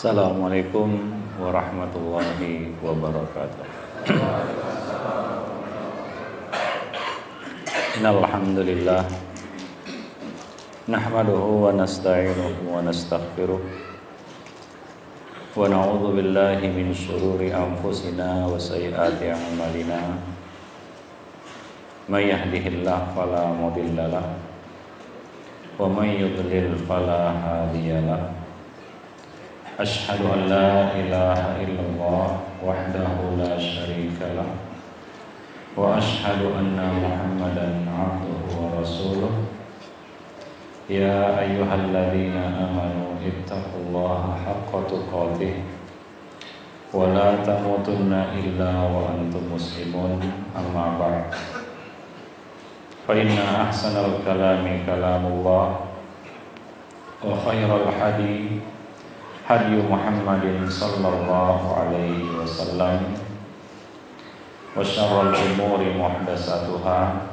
Assalamualaikum warahmatullahi wabarakatuh. Innal hamdalillah nahmaduhu wa nasta'inuhu wa nastaghfiruh wa na'udzu billahi min shururi anfusina wa sayyiati a'malina. May yahdihillahu fala mudilla lahu wa may yudlil fala hadiya lahu. Ashhadu an la ilaha illallah wahdahu la syarika lah wa ashhadu anna Muhammadan abduhu wa rasuluh. Ya ayyuhalladzina amanu ittaqullaha haqqa tuqatih wa la tamutunna illa wa antum muslimun. Amma ba'd. Fa inna ahsanal kalami kalamullah wa khairal hadi hadi Muhammadin sallallahu alaihi wasallam wa syarrul umuri muhdatsatuha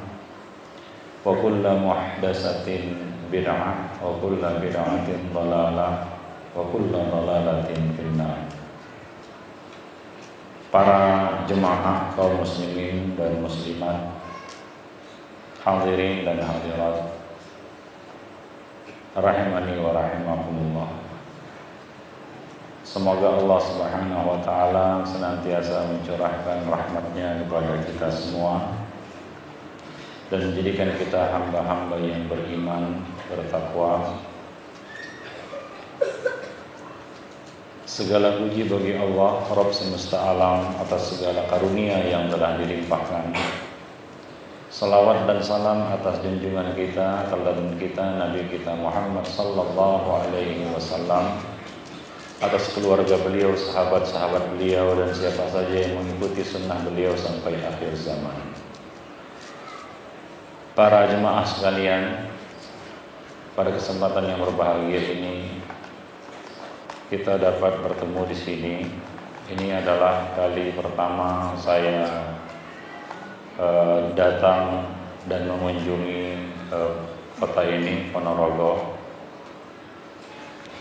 wa kullu muhdatsatin bid'ah wa kullu bid'atin dhalalah wa kullu dhalalatin finnar. Para jemaah kaum muslimin dan muslimat, hadirin dan hadirat rahimani wa rahimakumullah. Semoga Allah Subhanahu wa taala senantiasa mencurahkan rahmat-Nya kepada kita semua dan menjadikan kita hamba-hamba yang beriman, bertakwa. Segala puji bagi Allah, Rabb semesta alam, atas segala karunia yang telah dilimpahkan. Salawat dan salam atas junjungan kita, teladan kita, Nabi kita Muhammad sallallahu alaihi wasallam, atas keluarga beliau, sahabat-sahabat beliau, dan siapa saja yang mengikuti sunnah beliau sampai akhir zaman. Para jemaah sekalian, pada kesempatan yang berbahagia ini kita dapat bertemu di sini. Ini adalah kali pertama saya datang dan mengunjungi kota ini, Ponorogo.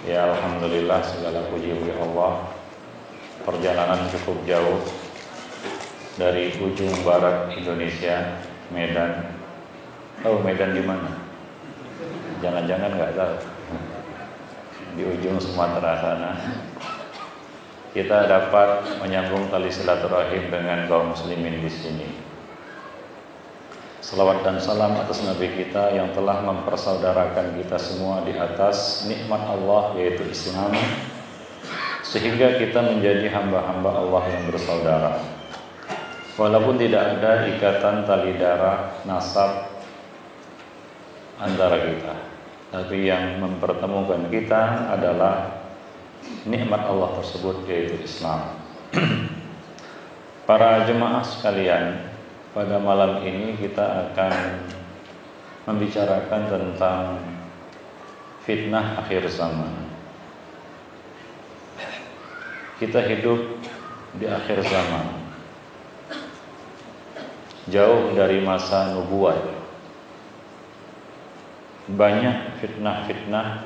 Ya alhamdulillah, segala puji bagi Allah. Perjalanan cukup jauh dari ujung barat Indonesia, Medan. Oh, Medan di mana? Jangan-jangan nggak tahu. Di ujung Sumatera sana. Kita dapat menyambung tali silaturahim dengan kaum muslimin di sini. Salawat dan salam atas Nabi kita yang telah mempersaudarakan kita semua di atas nikmat Allah, yaitu Islam, sehingga kita menjadi hamba-hamba Allah yang bersaudara. Walaupun tidak ada ikatan tali darah nasab antara kita, tapi yang mempertemukan kita adalah nikmat Allah tersebut, yaitu Islam. Para jemaah sekalian, pada malam ini kita akan membicarakan tentang fitnah akhir zaman. Kita hidup di akhir zaman, jauh dari masa nubuat. Banyak fitnah-fitnah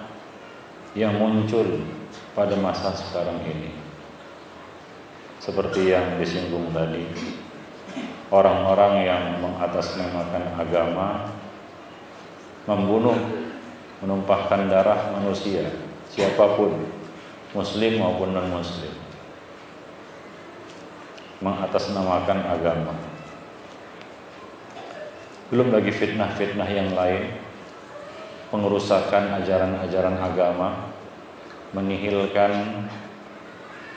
yang muncul pada masa sekarang ini. Seperti yang disinggung tadi, orang-orang yang mengatasnamakan agama, membunuh, menumpahkan darah manusia, siapapun, muslim maupun non-muslim, mengatasnamakan agama. Belum lagi fitnah-fitnah yang lain, pengerusakan ajaran-ajaran agama, menihilkan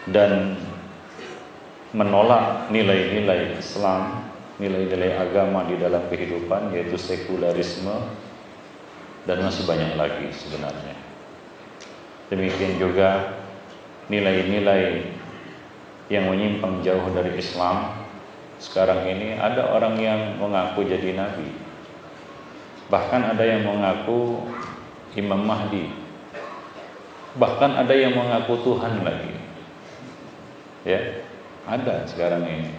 dan menolak nilai-nilai Islam, nilai-nilai agama di dalam kehidupan, yaitu sekularisme, dan masih banyak lagi sebenarnya. Demikian juga nilai-nilai yang menyimpang jauh dari Islam. Sekarang ini ada orang yang mengaku jadi nabi, bahkan ada yang mengaku Imam Mahdi, bahkan ada yang mengaku Tuhan lagi. Ya, ada sekarang ini.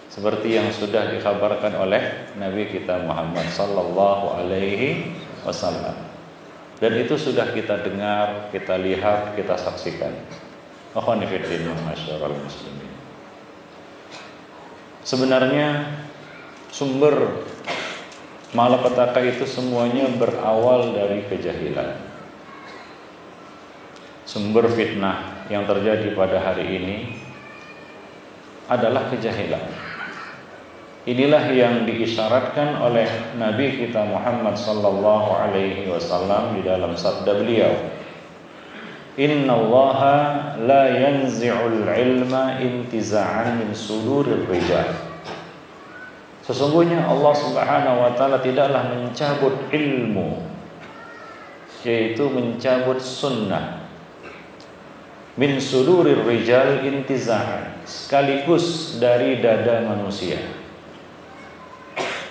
Seperti yang sudah dikabarkan oleh Nabi kita Muhammad sallallahu alaihi wasallam. Dan itu sudah kita dengar, kita lihat, kita saksikan. Akhwani fiddin ma'asyiral muslimin. Sebenarnya sumber malapetaka itu semuanya berawal dari kejahilan. Sumber fitnah yang terjadi pada hari ini adalah kejahilan. Inilah yang diisyaratkan oleh Nabi kita Muhammad sallallahu alaihi wasallam di dalam sabda beliau, Innallaha la yanzi'ul ilma intiza'an min sudurir rijal. Sesungguhnya Allah Subhanahu wa taala tidaklah mencabut ilmu, yaitu mencabut sunnah, min sudurir rijal intiza'an, sekaligus dari dada manusia.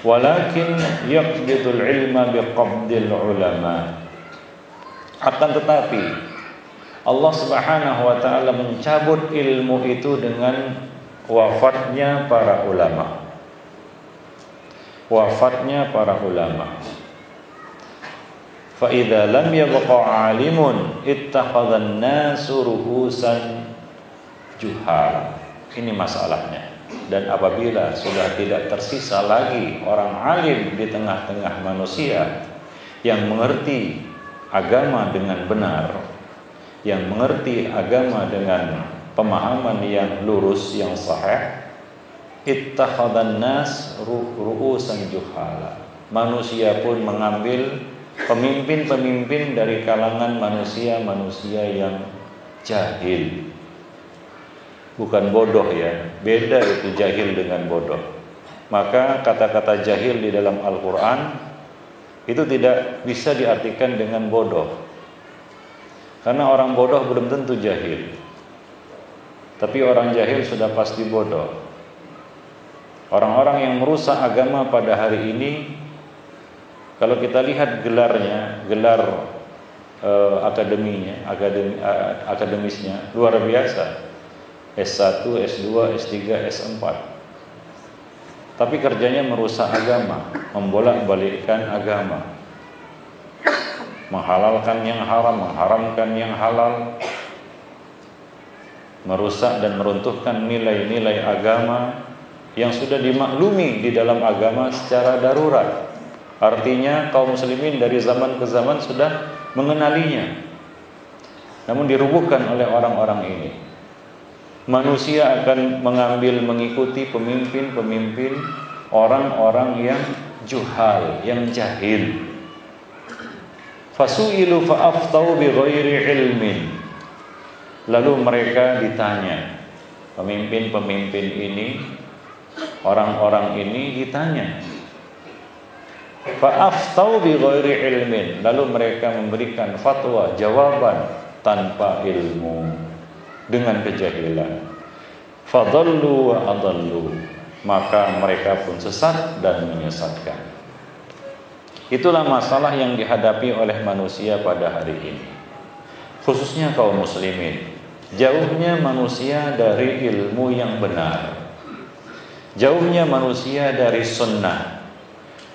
Walakin yaqbidul ilma biqabdil ulama. Akan tetapi Allah Subhanahu wa taala mencabut ilmu itu dengan wafatnya para ulama. Wafatnya para ulama. Fa idza lam yabqa 'alimun ittakhadhan nasu ru'usan juhal. Ini masalahnya. Dan apabila sudah tidak tersisa lagi orang alim di tengah-tengah manusia yang mengerti agama dengan benar, yang mengerti agama dengan pemahaman yang lurus, yang sahih, ittakhadhan nas ru'usan juhala. Manusia pun mengambil pemimpin-pemimpin dari kalangan manusia-manusia yang jahil. Bukan bodoh ya, beda itu jahil dengan bodoh. Maka kata-kata jahil di dalam Al-Quran itu tidak bisa diartikan dengan bodoh. Karena orang bodoh belum tentu jahil. Tapi orang jahil sudah pasti bodoh. Orang-orang yang merusak agama pada hari ini, kalau kita lihat gelarnya, gelar akademisnya luar biasa. S1, S2, S3, S4. Tapi kerjanya merusak agama, membolak-balikkan agama, menghalalkan yang haram, mengharamkan yang halal, merusak dan meruntuhkan nilai-nilai agama yang sudah dimaklumi di dalam agama secara darurat. Artinya kaum muslimin dari zaman ke zaman sudah mengenalinya, namun dirubuhkan oleh orang-orang ini. Manusia akan mengambil, mengikuti pemimpin-pemimpin orang-orang yang juhal, yang jahil. Fasu'ilu fa'aftau bighairi ilmin. Lalu mereka ditanya, pemimpin-pemimpin ini, orang-orang ini ditanya, fa'aftau bighairi ilmin. Lalu mereka memberikan fatwa, jawaban tanpa ilmu, dengan kejahilan. Fadallu wa adallu. Maka mereka pun sesat dan menyesatkan. Itulah masalah yang dihadapi oleh manusia pada hari ini, khususnya kaum muslimin. Jauhnya manusia dari ilmu yang benar, jauhnya manusia dari sunnah,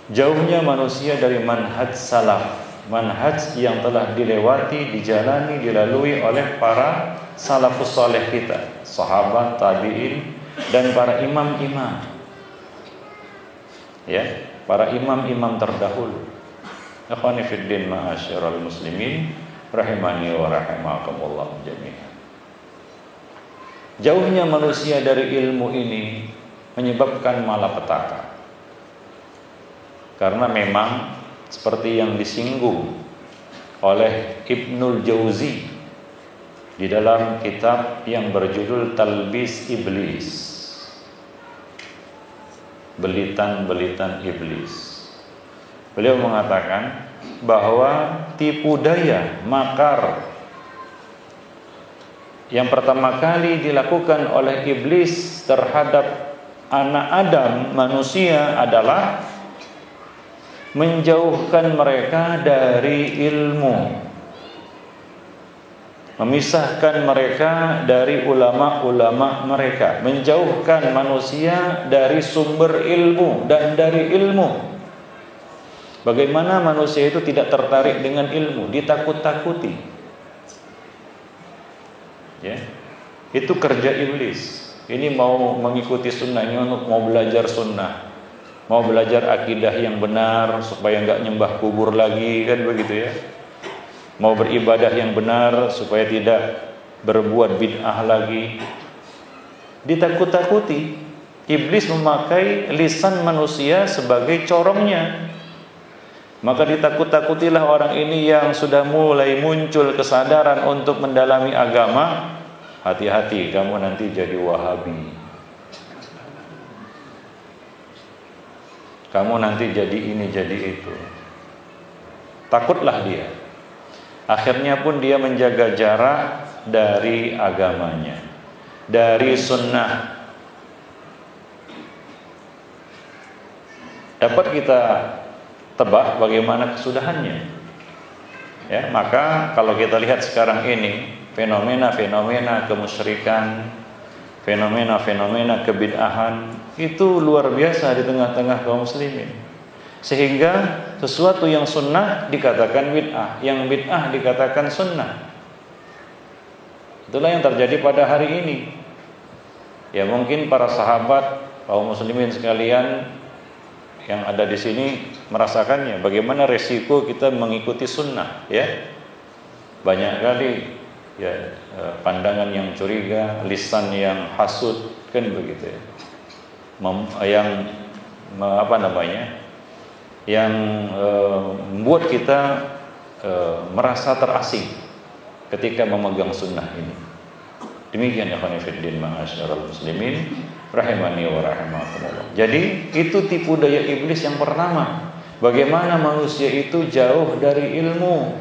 jauhnya manusia dari manhaj salaf, manhaj yang telah dilewati, dijalani, dilalui oleh para salafus saleh kita, sahabat, tabi'in, dan para imam-imam. Ya, para imam-imam terdahulu. Akhwani fiddin ma'asyiral muslimin rahimani wa rahimakumullah jami'an. Jauhnya manusia dari ilmu ini menyebabkan malapetaka. Karena memang seperti yang disinggung oleh Ibnul Jauzi di dalam kitab yang berjudul Talbis Iblis, belitan-belitan iblis. Beliau mengatakan bahwa tipu daya, makar yang pertama kali dilakukan oleh iblis terhadap anak Adam, manusia, adalah menjauhkan mereka dari ilmu, memisahkan mereka dari ulama-ulama mereka, menjauhkan manusia dari sumber ilmu dan dari ilmu. Bagaimana manusia itu tidak tertarik dengan ilmu, ditakut-takuti. Ya. Itu kerja iblis. Ini mau mengikuti sunnahnya, mau belajar sunnah, mau belajar akidah yang benar supaya nggak nyembah kubur lagi, kan begitu ya. Mau beribadah yang benar supaya tidak berbuat bid'ah lagi. Ditakut-takuti. Iblis memakai lisan manusia sebagai corongnya. Maka ditakut-takutilah orang ini yang sudah mulai muncul kesadaran untuk mendalami agama. Hati-hati, kamu nanti jadi Wahabi. Kamu nanti jadi ini, jadi itu. Takutlah dia. Akhirnya pun dia menjaga jarak dari agamanya, dari sunnah. Dapat kita tebak bagaimana kesudahannya. Ya, maka kalau kita lihat sekarang ini fenomena-fenomena kemusyrikan, fenomena-fenomena kebid'ahan itu luar biasa di tengah-tengah kaum muslimin. Sehingga sesuatu yang sunnah dikatakan bid'ah, yang bid'ah dikatakan sunnah. Itulah yang terjadi pada hari ini. Ya, mungkin para sahabat kaum muslimin sekalian yang ada di sini merasakannya, bagaimana resiko kita mengikuti sunnah, ya. Banyak kali ya pandangan yang curiga, lisan yang hasud, kan begitu ya. Yang membuat kita merasa terasing ketika memegang sunnah ini. Demikian ya khonifuddin ma'asyiral muslimin rahimani wa rahimakumullah. Jadi itu tipu daya iblis yang pertama. Bagaimana manusia itu jauh dari ilmu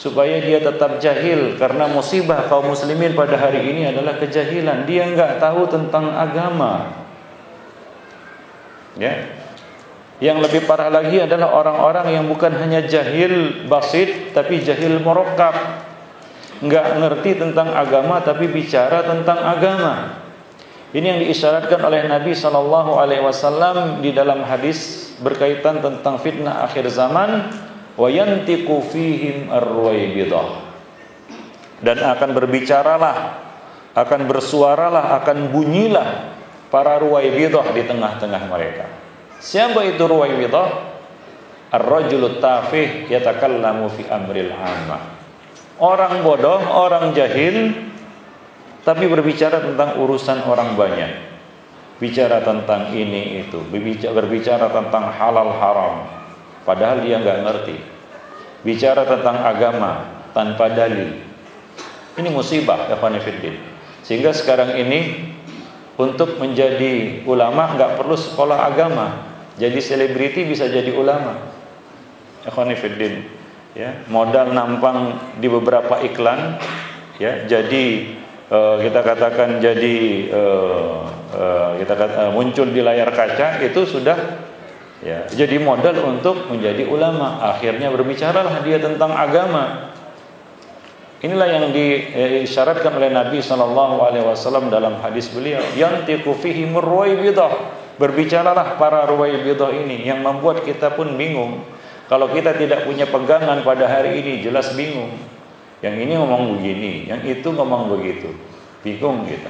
supaya dia tetap jahil, karena musibah kaum muslimin pada hari ini adalah kejahilan. Dia enggak tahu tentang agama. Ya. Yang lebih parah lagi adalah orang-orang yang bukan hanya jahil basit tapi jahil murakkab. Enggak ngerti tentang agama tapi bicara tentang agama. Ini yang diisyaratkan oleh Nabi SAW di dalam hadis berkaitan tentang fitnah akhir zaman, wa yantiqu fihim ar-ruwaybidah. Dan akan berbicaralah, akan bersuaralah, akan bunyilah para ruwaybidah di tengah-tengah mereka. Siapa itu ruwaybidah? Ar-rajulut tafih yatakallamu fi amril ammah. Orang bodoh, orang jahil, tapi berbicara tentang urusan orang banyak. Bicara tentang ini itu, berbicara tentang halal haram, padahal dia nggak ngerti. Bicara tentang agama tanpa dalil. Ini musibah ya khonifuddin. Sehingga sekarang ini untuk menjadi ulama nggak perlu sekolah agama. Jadi selebriti bisa jadi ulama. Ya khonifuddin. Ya, modal nampang di beberapa iklan, ya, jadi kita katakan jadi muncul di layar kaca, itu sudah ya jadi modal untuk menjadi ulama. Akhirnya berbicaralah dia tentang agama. Inilah yang diisyaratkan oleh Nabi SAW dalam hadis beliau, yantiqu fihimur ruwaybidah. Berbicaralah para ruwaybidah ini, yang membuat kita pun bingung. Kalau kita tidak punya pegangan pada hari ini, jelas bingung. Yang ini ngomong begini, yang itu ngomong begitu. Bingung kita.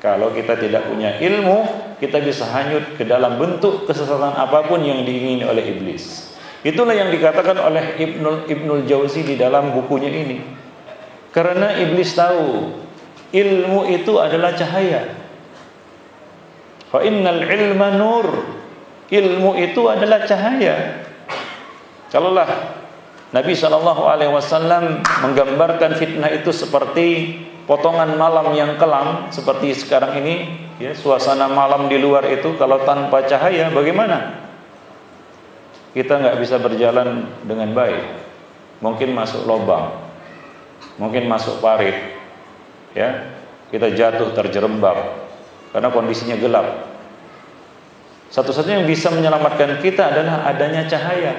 Kalau kita tidak punya ilmu, kita bisa hanyut ke dalam bentuk kesesatan apapun yang diingini oleh iblis. Itulah yang dikatakan oleh Ibnul Jauzi di dalam bukunya ini. Karena iblis tahu ilmu itu adalah cahaya. Fa innal ilma nur. Ilmu itu adalah cahaya. Kalaulah Nabi SAW menggambarkan fitnah itu seperti potongan malam yang kelam, seperti sekarang ini, ya, suasana malam di luar itu kalau tanpa cahaya bagaimana? Kita nggak bisa berjalan dengan baik. Mungkin masuk lubang, mungkin masuk parit, ya, kita jatuh terjerembab karena kondisinya gelap. Satu-satunya yang bisa menyelamatkan kita adalah adanya cahaya.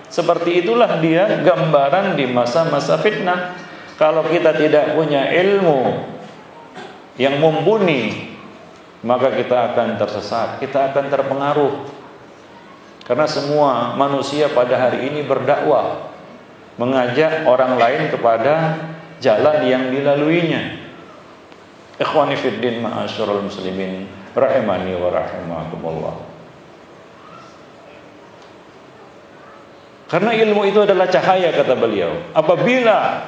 Seperti itulah dia gambaran di masa-masa fitnah. Kalau kita tidak punya ilmu yang mumpuni, maka kita akan tersesat, kita akan terpengaruh. Karena semua manusia pada hari ini berdakwah, mengajak orang lain kepada jalan yang dilaluinya. Ikhwani fid din ma'asyiral muslimin rahimani wa rahimakumullah. Karena ilmu itu adalah cahaya, kata beliau. Apabila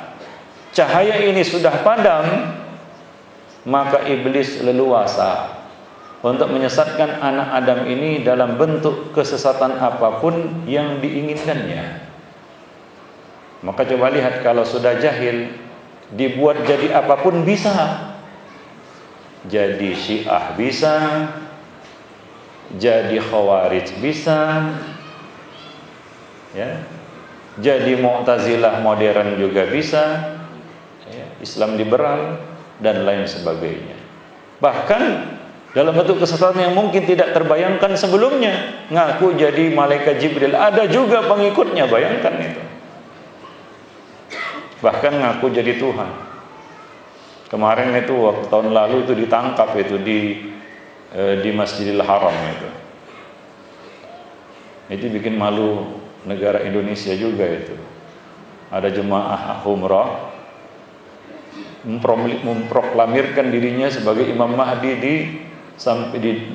cahaya ini sudah padam, maka iblis leluasa untuk menyesatkan anak Adam ini dalam bentuk kesesatan apapun yang diinginkannya. Maka coba lihat, kalau sudah jahil, dibuat jadi apapun bisa. Jadi Syiah bisa, jadi Khawarij bisa, ya, jadi Mu'tazilah modern juga bisa, ya, Islam liberal dan lain sebagainya. Bahkan dalam bentuk kesesatan yang mungkin tidak terbayangkan sebelumnya, ngaku jadi malaikat Jibril, ada juga pengikutnya, bayangkan itu. Bahkan ngaku jadi Tuhan. Kemarin itu waktu tahun lalu itu ditangkap itu di Masjidil Haram itu. Itu bikin malu negara Indonesia juga itu. Ada jemaah umrah memproklamirkan dirinya sebagai Imam Mahdi di samping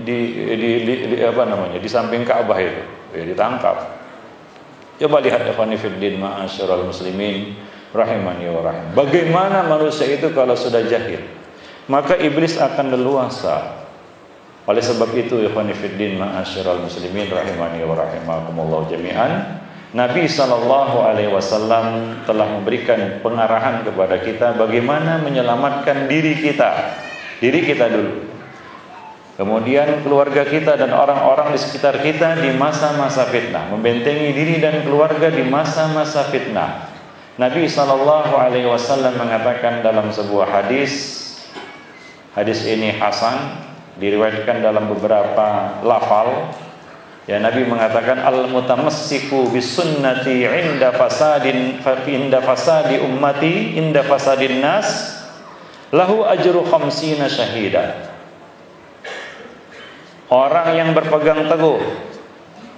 Ka'bah itu. Ya, ditangkap. Coba lihat ikhwani fiddin ma'asyiral muslimin rahimani wa rahim. Bagaimana manusia itu kalau sudah jahil? Maka iblis akan leluasa. Oleh sebab itu ikhwani fiddin ma'asyiral muslimin rahimani wa rahimakumullah jami'an, Nabi SAW telah memberikan pengarahan kepada kita bagaimana menyelamatkan diri kita dulu, kemudian keluarga kita dan orang-orang di sekitar kita di masa-masa fitnah, membentengi diri dan keluarga di masa-masa fitnah. Nabi SAW mengatakan dalam sebuah hadis ini hasan, diriwayatkan dalam beberapa lafal. Ya, Nabi mengatakan al-mutamassiku bisunnati inda fasadi ummati inda fasadin nas lahu ajru khamsina syahida. Orang yang berpegang teguh,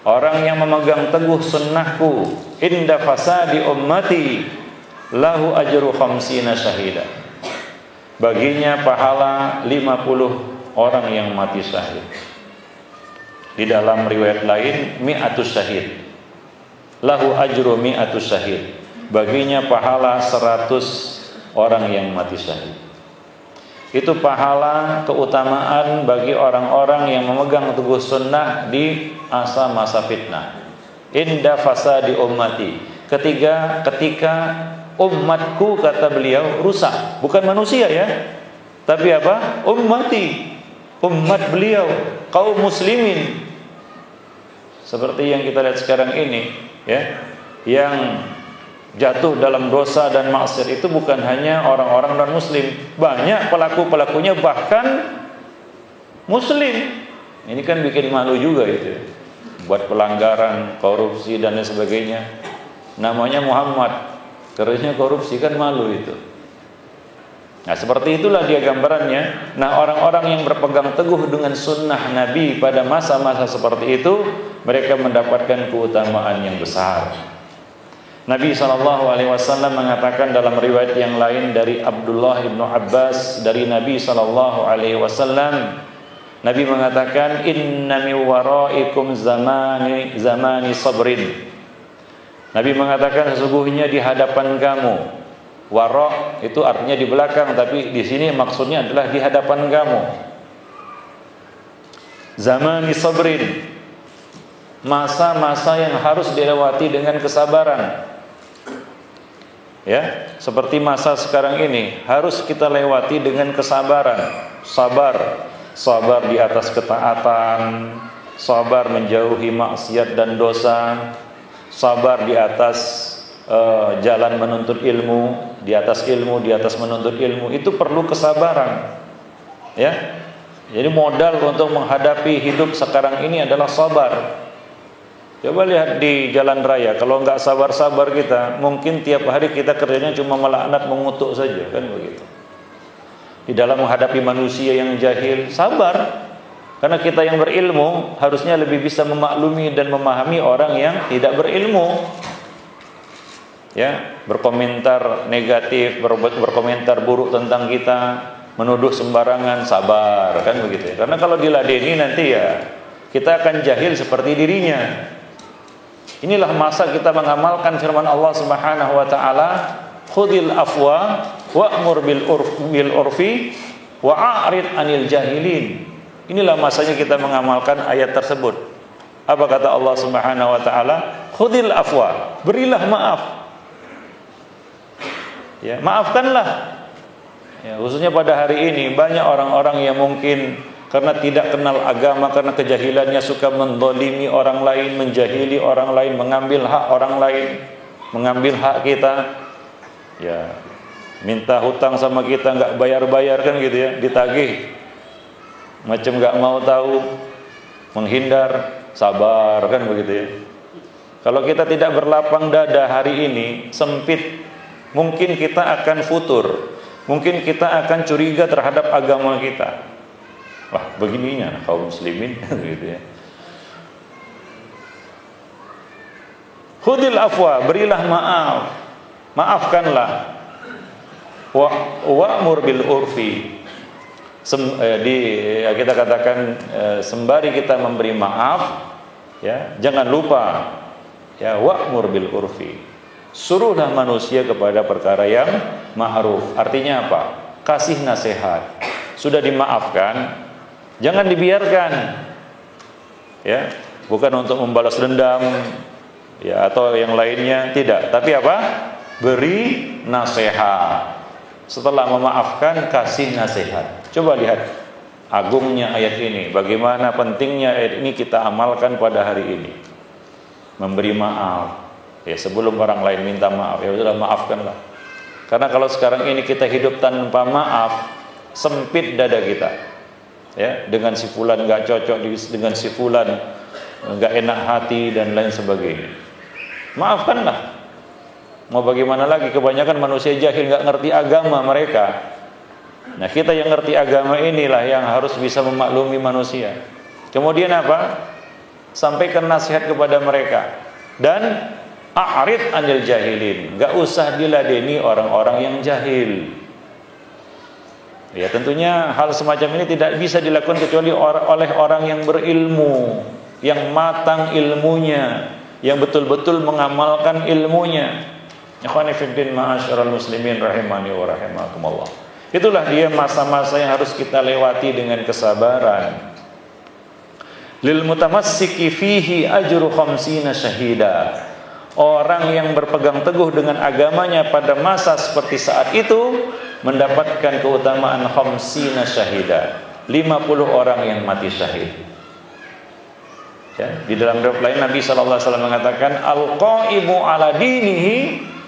orang yang memegang teguh sunnahku inda fasadi ummati lahu ajru khamsina syahida. Baginya pahala 50 orang yang mati syahid. Di dalam riwayat lain mi'atus syahid, lahu ajru mi'atus syahid, baginya pahala 100 orang yang mati syahid. Itu pahala keutamaan bagi orang-orang yang memegang teguh sunnah di masa fitnah. Inda fasadi ummati, ketika umatku, kata beliau, rusak. Bukan manusia ya, tapi apa? Ummati, umat beliau, kaum muslimin. Seperti yang kita lihat sekarang ini, ya, yang jatuh dalam dosa dan maksiat itu bukan hanya orang-orang non-muslim, banyak pelaku-pelakunya bahkan muslim. Ini kan bikin malu juga itu, buat pelanggaran, korupsi dan lain sebagainya. Namanya Muhammad, kerjanya korupsi, kan malu itu. Nah, seperti itulah dia gambarannya. Nah, orang-orang yang berpegang teguh dengan sunnah Nabi pada masa-masa seperti itu, mereka mendapatkan keutamaan yang besar. Nabi SAW mengatakan dalam riwayat yang lain dari Abdullah bin Abbas dari Nabi SAW, Nabi mengatakan, inna min waraikum zamani sabrin. Nabi mengatakan, sesungguhnya di hadapan kamu, wara itu artinya di belakang, tapi di sini maksudnya adalah di hadapan kamu. Zamani sabrin, masa-masa yang harus dilewati dengan kesabaran. Ya, seperti masa sekarang ini harus kita lewati dengan kesabaran. Sabar di atas ketaatan, sabar menjauhi maksiat dan dosa, sabar di atas jalan menuntut ilmu, di atas menuntut ilmu. Itu perlu kesabaran. Ya. Jadi modal untuk menghadapi hidup sekarang ini adalah sabar. Coba lihat di jalan raya, kalau nggak sabar-sabar kita, mungkin tiap hari kita kerjanya cuma melaknat, mengutuk saja, kan begitu. Di dalam menghadapi manusia yang jahil, sabar. Karena kita yang berilmu harusnya lebih bisa memaklumi dan memahami orang yang tidak berilmu. Ya, berkomentar negatif, berkomentar buruk tentang kita, menuduh sembarangan, sabar, kan begitu ya. Karena kalau diladeni nanti ya kita akan jahil seperti dirinya. Inilah masa kita mengamalkan firman Allah Subhanahu wa taala, khudil afwa wa'mur bil urfi wa'arid anil jahilin. Inilah masanya kita mengamalkan ayat tersebut. Apa kata Allah Subhanahu wa taala? Khudil afwa, berilah maaf. Ya, maafkanlah. Ya, khususnya pada hari ini banyak orang-orang yang mungkin karena tidak kenal agama, karena kejahilannya suka mendolimi orang lain, menjahili orang lain, mengambil hak orang lain, mengambil hak kita. Ya, minta hutang sama kita nggak bayar-bayar kan gitu ya, ditagih, macam nggak mau tahu, menghindar, sabar kan begitu ya. Kalau kita tidak berlapang dada hari ini, sempit, mungkin kita akan futur, mungkin kita akan curiga terhadap agama kita. Wah, begininya kaum muslimin gitu ya. Khudil afwa, berilah maaf, maafkanlah. Wa'mur bil urfi. Kita katakan sembari kita memberi maaf, ya, jangan lupa ya, wa'mur bil urfi. Suruhlah manusia kepada perkara yang ma'ruf. Artinya apa? Kasih nasihat. Sudah dimaafkan, jangan dibiarkan, ya, bukan untuk membalas dendam, ya, atau yang lainnya, tidak. Tapi apa? Beri nasihat. Setelah memaafkan, kasih nasihat. Coba lihat agungnya ayat ini. Bagaimana pentingnya ayat ini kita amalkan pada hari ini. Memberi maaf. Ya, sebelum orang lain minta maaf, ya sudah maafkanlah. Karena kalau sekarang ini kita hidup tanpa maaf, sempit dada kita. Ya, dengan si fulan nggak cocok, dengan si fulan nggak enak hati dan lain sebagainya. Maafkanlah. Mau bagaimana lagi, kebanyakan manusia jahil, nggak ngerti agama mereka. Nah, kita yang ngerti agama inilah yang harus bisa memaklumi manusia. Kemudian apa? Sampaikan nasihat kepada mereka. Dan a'rid anil jahilin, nggak usah diladeni orang-orang yang jahil. Ya, tentunya hal semacam ini tidak bisa dilakukan kecuali oleh orang yang berilmu, yang matang ilmunya, yang betul-betul mengamalkan ilmunya. Ikhwani fiddin ma'asyiral muslimin rahimani wa rahimakumullah. Itulah dia masa-masa yang harus kita lewati dengan kesabaran. Lil mutamassiki fihi ajru khamsina syahida. Orang yang berpegang teguh dengan agamanya pada masa seperti saat itu mendapatkan keutamaan khamsina syahida, 50 orang yang mati syahid. Ya, di dalam riwayat lain Nabi sallallahu alaihi wasallam mengatakan al-qaimu ala dinihi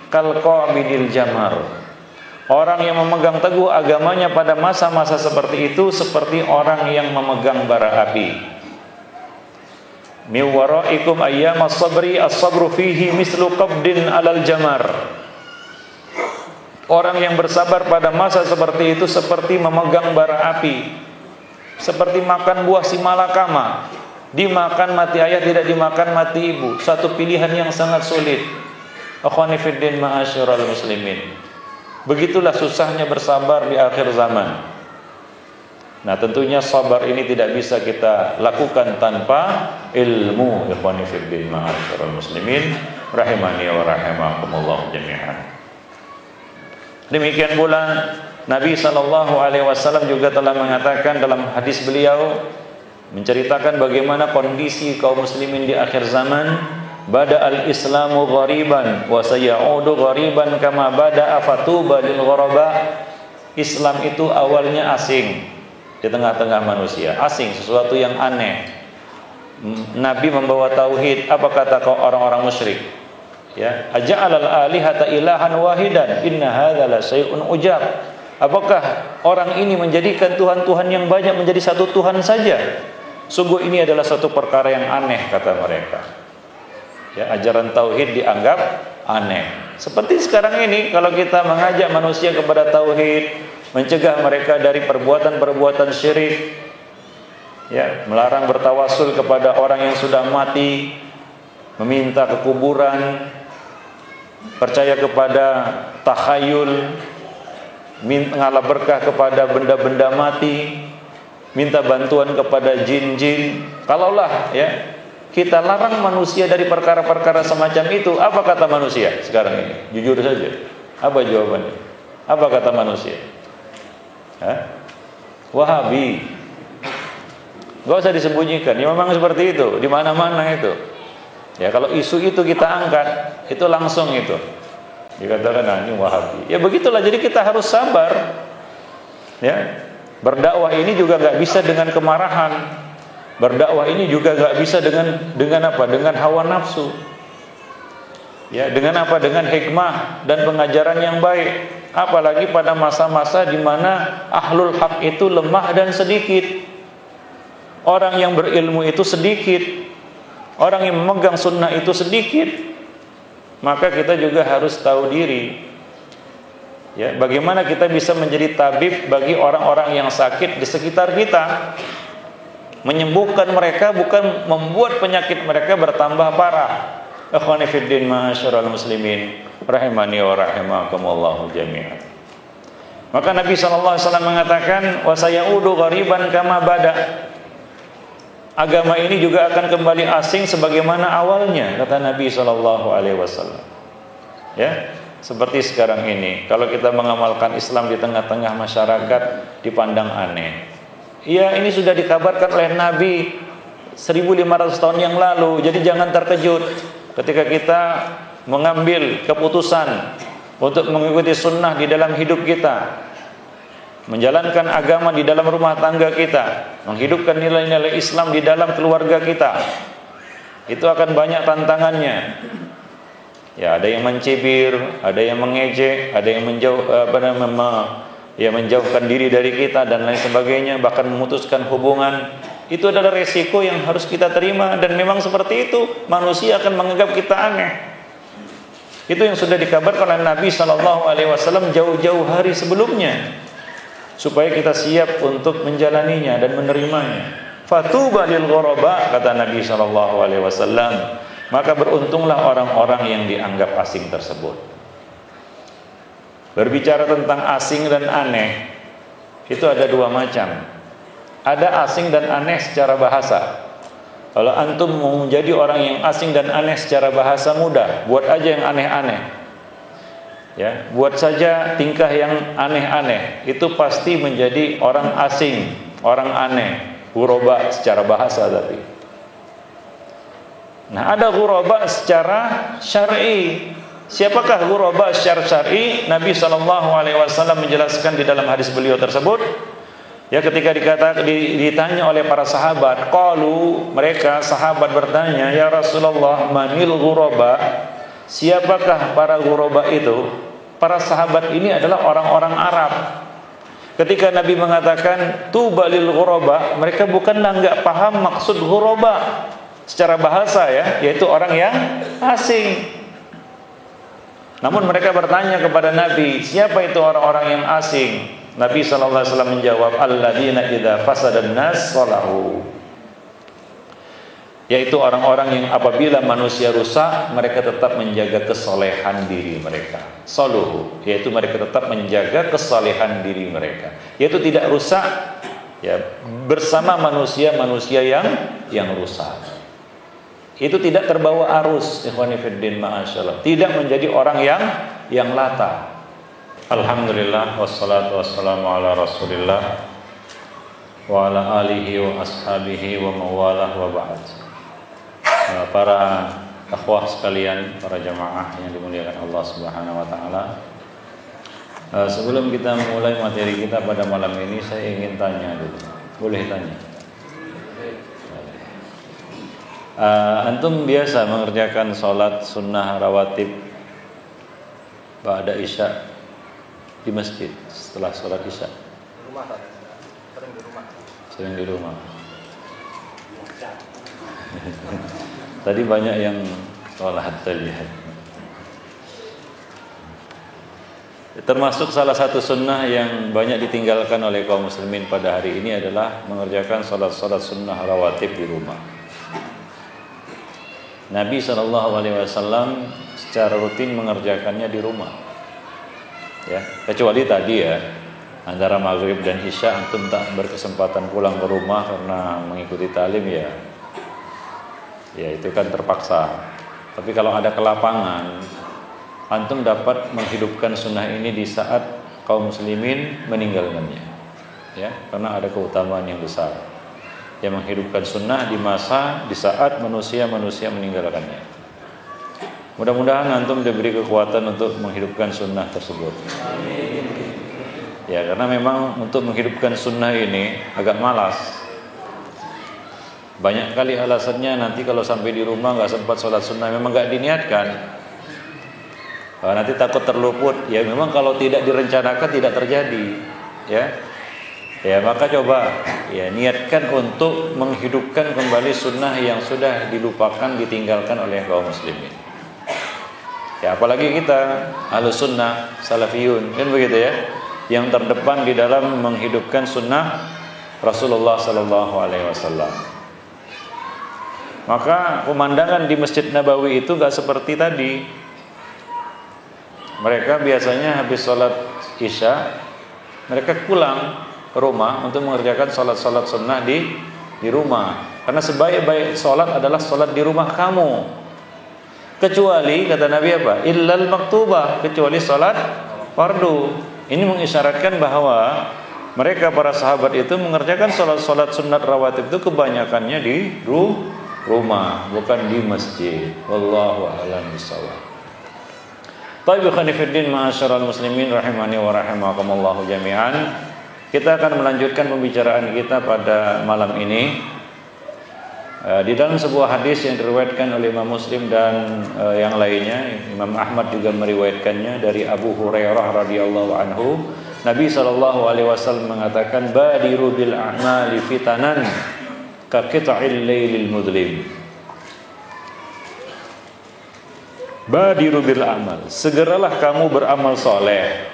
kal qabidil jamar. Orang yang memegang teguh agamanya pada masa-masa seperti itu seperti orang yang memegang bara api. Mi waraikum ayyam as-sabri as-sabru fihi mislu qabdin alal jamar. Orang yang bersabar pada masa seperti itu seperti memegang bara api, seperti makan buah si malakama. Dimakan mati ayah, tidak dimakan mati ibu. Satu pilihan yang sangat sulit. Akhwani fiddin ma'asyiral muslimin. Begitulah susahnya bersabar di akhir zaman. Nah, tentunya sabar ini tidak bisa kita lakukan tanpa ilmu. Ikhwani fiddin ma'asyiral muslimin rahimani wa rahimakumullah jami'an. Demikian pula Nabi sallallahu alaihi wasallam juga telah mengatakan dalam hadis beliau menceritakan bagaimana kondisi kaum muslimin di akhir zaman. Bada al-islamu ghariban wa sayaudu ghariban kama bada afatuba lil ghuraba. Islam itu awalnya asing di tengah-tengah manusia, asing, sesuatu yang aneh. Nabi membawa tauhid, apa kata orang-orang musyrik? Ya, aja'alal alihata ilahan wahidan inna hadza la syai'un ujab. Apakah orang ini menjadikan Tuhan-Tuhan yang banyak menjadi satu Tuhan saja? Sungguh ini adalah suatu perkara yang aneh, kata mereka. Ya, ajaran tauhid dianggap aneh. Seperti sekarang ini kalau kita mengajak manusia kepada tauhid, mencegah mereka dari perbuatan-perbuatan syirik, ya, melarang bertawasul kepada orang yang sudah mati, meminta ke kuburan, percaya kepada takhayul, ngalah berkah kepada benda-benda mati, minta bantuan kepada jin-jin. Kalaulah ya kita larang manusia dari perkara-perkara semacam itu, apa kata manusia sekarang ini? Jujur saja. Apa jawabannya? Apa kata manusia? Wahabi. Gak usah disembunyikan. Ya memang seperti itu, di mana-mana itu. Ya kalau isu itu kita angkat, itu langsung itu dikatakan ini Wahabi. Ya begitulah. Jadi kita harus sabar. Ya, berdakwah ini juga nggak bisa dengan kemarahan. Berdakwah ini juga nggak bisa dengan apa? Dengan hawa nafsu. Ya, dengan apa? Dengan hikmah dan pengajaran yang baik. Apalagi pada masa-masa di mana ahlul haq itu lemah dan sedikit. Orang yang berilmu itu sedikit. Orang yang memegang sunnah itu sedikit. Maka kita juga harus tahu diri. Ya, bagaimana kita bisa menjadi tabib bagi orang-orang yang sakit di sekitar kita. Menyembuhkan mereka, bukan membuat penyakit mereka bertambah parah. Ikhwani fiddin ma'asyiral muslimin rahimani wa rahimakumullah jami'an. Maka Nabi sallallahu alaihi wasallam mengatakan wa sayaudu ghariban kama bada. Agama ini juga akan kembali asing sebagaimana awalnya, kata Nabi sallallahu alaihi wasallam. Ya, seperti sekarang ini, kalau kita mengamalkan Islam di tengah-tengah masyarakat dipandang aneh. Iya, ini sudah dikabarkan oleh Nabi 1500 tahun yang lalu. Jadi jangan terkejut ketika kita mengambil keputusan untuk mengikuti sunnah di dalam hidup kita, menjalankan agama di dalam rumah tangga kita, menghidupkan nilai-nilai Islam di dalam keluarga kita. Itu akan banyak tantangannya. Ya, ada yang mencibir, ada yang mengejek, ada yang menjauhkan diri dari kita dan lain sebagainya, bahkan memutuskan hubungan. Itu adalah resiko yang harus kita terima, dan memang seperti itu. Manusia akan menganggap kita aneh. Itu yang sudah dikabarkan oleh Nabi SAW jauh-jauh hari sebelumnya, supaya kita siap untuk menjalaninya dan menerimanya. Fatuba lil ghuraba, kata Nabi SAW. Maka beruntunglah orang-orang yang dianggap asing tersebut. Berbicara tentang asing dan aneh, itu ada dua macam. Ada asing dan aneh secara bahasa. Kalau antum mau menjadi orang yang asing dan aneh secara bahasa, mudah. Buat aja yang aneh-aneh. Ya, buat saja tingkah yang aneh-aneh. Itu pasti menjadi orang asing, orang aneh, ghuraba secara bahasa tadi. Nah, ada ghuraba secara syar'i. Siapakah ghuraba secara syar'i? Nabi SAW menjelaskan di dalam hadis beliau tersebut. Ya, ketika ditanya oleh para sahabat, qalu, mereka sahabat bertanya, ya Rasulullah, manil ghuraba? Siapakah para ghuraba itu? Para sahabat ini adalah orang-orang Arab. Ketika Nabi mengatakan tuba lil ghuraba, mereka bukanlah enggak paham maksud ghuraba secara bahasa, ya, yaitu orang yang asing. Namun mereka bertanya kepada Nabi, siapa itu orang-orang yang asing? Nabi SAW menjawab, alladzina idza fasadan nas salahu. Yaitu orang-orang yang apabila manusia rusak, mereka tetap menjaga kesolehan diri mereka. Saluhu, yaitu mereka tetap menjaga kesolehan diri mereka, yaitu tidak rusak, ya, bersama manusia-manusia yang rusak. Itu tidak terbawa arus, ikhwani fiddin ma'asyallah. Tidak menjadi orang yang lata. Alhamdulillah, wassalatu wassalamu ala Rasulillah wa ala alihi wa ashabihi wa mawalah wa ba'd. Para akhwah sekalian, para jamaah yang dimuliakan Allah Subhanahu wa taala. Sebelum kita memulai materi kita pada malam ini, saya ingin tanya dulu. Boleh tanya? Antum biasa mengerjakan sholat sunnah rawatib ba'da isya di masjid setelah sholat isya? Sering di rumah. Tadi banyak yang sholat tadi. Termasuk salah satu sunnah yang banyak ditinggalkan oleh kaum muslimin pada hari ini adalah mengerjakan sholat sunnah rawatib di rumah. Nabi SAW secara rutin mengerjakannya di rumah. Ya, kecuali tadi ya, antara maghrib dan isya antum tak berkesempatan pulang ke rumah karena mengikuti talim ya itu kan terpaksa. Tapi kalau ada kelapangan, antum dapat menghidupkan sunnah ini di saat kaum muslimin meninggalkannya, ya, karena ada keutamaan yang besar yang menghidupkan sunnah di saat manusia meninggalkannya. Mudah-mudahan antum diberi kekuatan untuk menghidupkan sunnah tersebut. Ya, karena memang untuk menghidupkan sunnah ini agak malas. Banyak kali alasannya nanti kalau sampai di rumah nggak sempat sholat sunnah, memang nggak diniatkan. Nanti takut terluput. Ya memang kalau tidak direncanakan tidak terjadi. Ya maka coba ya niatkan untuk menghidupkan kembali sunnah yang sudah dilupakan, ditinggalkan oleh kaum muslimin. Ya apalagi kita ahlus sunnah salafiyun kan begitu ya, yang terdepan di dalam menghidupkan sunnah Rasulullah Sallallahu Alaihi Wasallam. Maka pemandangan di Masjid Nabawi itu gak seperti tadi. Mereka biasanya habis sholat isya, mereka pulang ke rumah untuk mengerjakan sholat-sholat sunnah di rumah. Karena sebaik-baik sholat adalah sholat di rumah kamu. Kecuali kata Nabi apa? Illal maktubah, kecuali sholat fardu. Ini mengisyaratkan bahwa mereka para sahabat itu mengerjakan sholat-sholat sunat rawatib itu kebanyakannya di rumah, bukan di masjid. Wallahu a'lam bishawab. Baik, ikhwan fillah ma'asyiral muslimin rahimani wa rahimakumullah jami'an. Kita akan melanjutkan pembicaraan kita pada malam ini di dalam sebuah hadis yang diriwayatkan oleh Imam Muslim dan yang lainnya. Imam Ahmad juga meriwayatkannya dari Abu Hurairah radhiyallahu anhu. Nabi sallallahu alaihi wasallam mengatakan, "Badiru bil a'mali fitanan ka qita'il lailil mudlim." Badiru bil amal, segeralah kamu beramal soleh,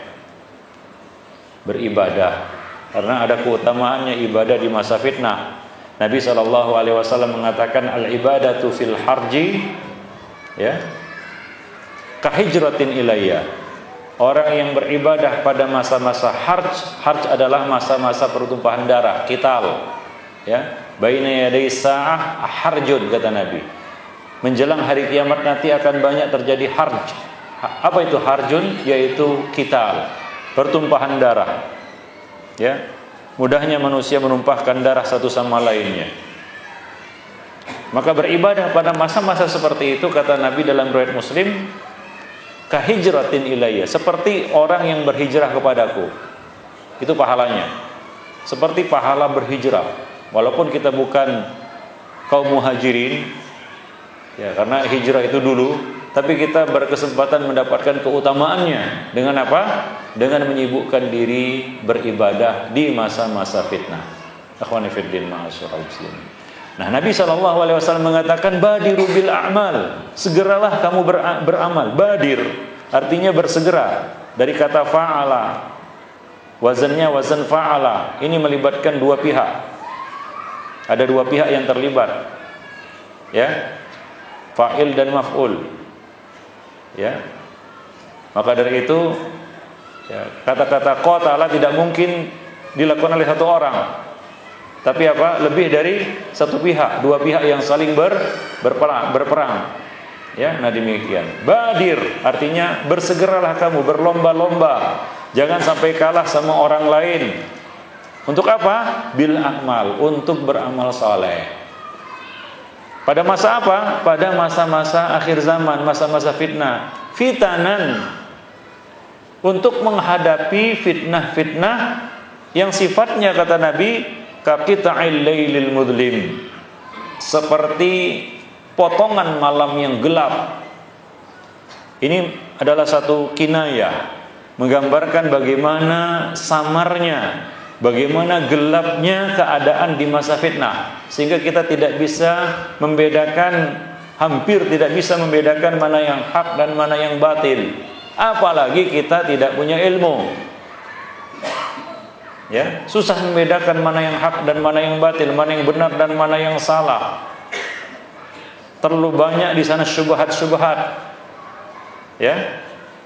beribadah, karena ada keutamaannya ibadah di masa fitnah. Nabi sallallahu alaihi wasallam mengatakan, al ibadatu fil harji ya kahijratin ilayya. Orang yang beribadah pada masa-masa harj adalah masa-masa pertumpahan darah, qital ya, baina yaday sa'ah harjun kata Nabi. Menjelang hari kiamat nanti akan banyak terjadi harj. Apa itu harjun? Yaitu qital, pertumpahan darah. Ya, mudahnya manusia menumpahkan darah satu sama lainnya. Maka beribadah pada masa-masa seperti itu kata Nabi dalam riwayat Muslim, kahijratin ilayya, seperti orang yang berhijrah kepadaku. Itu pahalanya. Seperti pahala berhijrah. Walaupun kita bukan kaum muhajirin, ya, karena hijrah itu dulu, tapi kita berkesempatan mendapatkan keutamaannya dengan apa? Dengan menyibukkan diri beribadah di masa-masa fitnah. Akhwani fiddin ma'asyiral muslimin. Nah, Nabi SAW mengatakan badiru bil a'mal, segeralah kamu beramal. Badir artinya bersegera, dari kata fa'ala. Wazannya wazan fa'ala. Ini melibatkan dua pihak. Ada dua pihak yang terlibat. Ya. Fa'il dan maf'ul. Ya. Maka dari itu ya, kata-kata qatala tidak mungkin dilakukan oleh satu orang. Tapi apa? Lebih dari satu pihak, dua pihak yang saling berperang. Ya, nah demikian. Badir artinya bersegeralah kamu, berlomba-lomba. Jangan sampai kalah sama orang lain. Untuk apa? Bil a'mal, untuk beramal saleh. Pada masa apa? Pada masa-masa akhir zaman, masa-masa fitnah. Fitanan, untuk menghadapi fitnah-fitnah yang sifatnya kata Nabi kaqita'il lailil mudlim, seperti potongan malam yang gelap. Ini adalah satu kinayah, menggambarkan bagaimana samarnya, bagaimana gelapnya keadaan di masa fitnah, sehingga kita tidak bisa membedakan, hampir tidak bisa membedakan mana yang hak dan mana yang batil. Apalagi kita tidak punya ilmu. Ya, susah membedakan mana yang hak dan mana yang batil, mana yang benar dan mana yang salah. Terlalu banyak di sana syubhat-syubhat. Ya.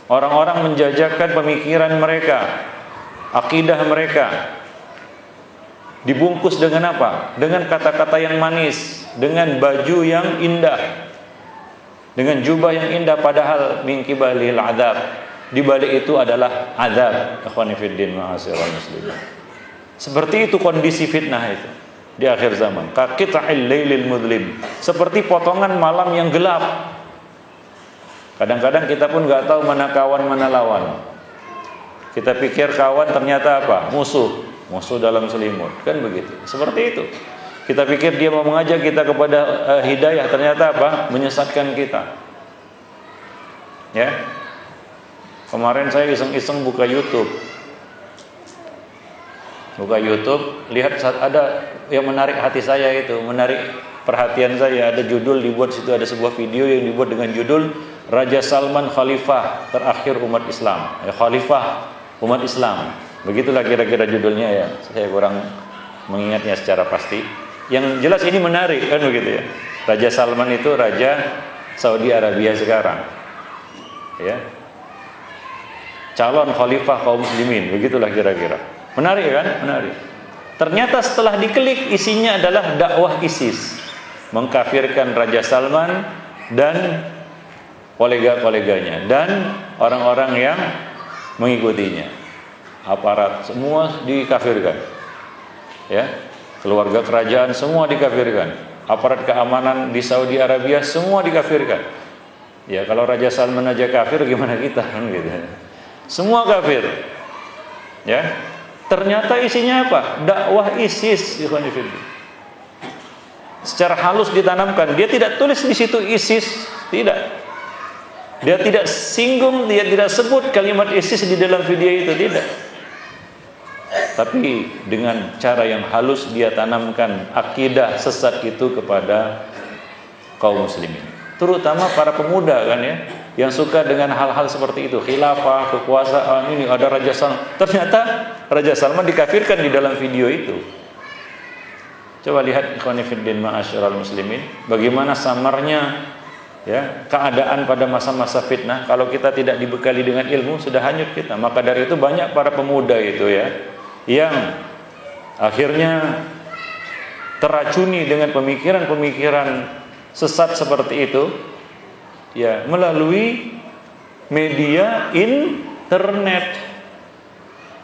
Orang-orang menjajakan pemikiran mereka, akidah mereka. Dibungkus dengan apa? Dengan kata-kata yang manis, dengan baju yang indah, dengan jubah yang indah, padahal min qibalil adzab. Di balik itu adalah azab. Ikhwani fiddin ma'asyiral muslimin. Seperti itu kondisi fitnah itu di akhir zaman. Ka qita'il lailil mudlim, seperti potongan malam yang gelap. Kadang-kadang kita pun nggak tahu mana kawan mana lawan. Kita pikir kawan, ternyata apa? Musuh dalam selimut, kan begitu. Seperti itu. Kita pikir dia mau mengajak kita kepada hidayah, ternyata apa? Menyesatkan kita. Ya. Kemarin saya iseng-iseng buka YouTube, lihat ada yang menarik hati saya, itu menarik perhatian saya. Ada judul dibuat situ, ada sebuah video yang dibuat dengan judul Raja Salman Khalifah terakhir umat Islam. Khalifah umat Islam. Begitulah kira-kira judulnya ya. Saya kurang mengingatnya secara pasti. Yang jelas ini menarik, kan begitu ya. Raja Salman itu raja Saudi Arabia sekarang. Ya. Calon khalifah kaum muslimin, begitulah kira-kira. Menarik kan? Menarik. Ternyata setelah diklik, isinya adalah dakwah ISIS, mengkafirkan Raja Salman dan kolega-koleganya dan orang-orang yang mengikutinya. Aparat semua dikafirkan. Ya. Keluarga kerajaan semua dikafirkan. Aparat keamanan di Saudi Arabia semua dikafirkan. Ya, kalau Raja Salman aja kafir, gimana kita, kan gitu. Semua kafir. Ya. Ternyata isinya apa? Dakwah ISIS. Secara halus ditanamkan. Dia tidak tulis di situ ISIS, tidak. Dia tidak singgung, dia tidak sebut kalimat ISIS di dalam video itu, tidak. Tapi dengan cara yang halus dia tanamkan akidah sesat itu kepada kaum muslimin, terutama para pemuda kan ya, yang suka dengan hal-hal seperti itu, khilafah, kekuasaan. Ini ada Raja Salman, ternyata Raja Salman dikafirkan di dalam video itu. Coba lihat ikhwani fiddin ma'asyiral muslimin, bagaimana samarnya ya keadaan pada masa-masa fitnah. Kalau kita tidak dibekali dengan ilmu, sudah hanyut kita. Maka dari itu banyak para pemuda itu ya yang akhirnya teracuni dengan pemikiran-pemikiran sesat seperti itu ya, melalui media internet,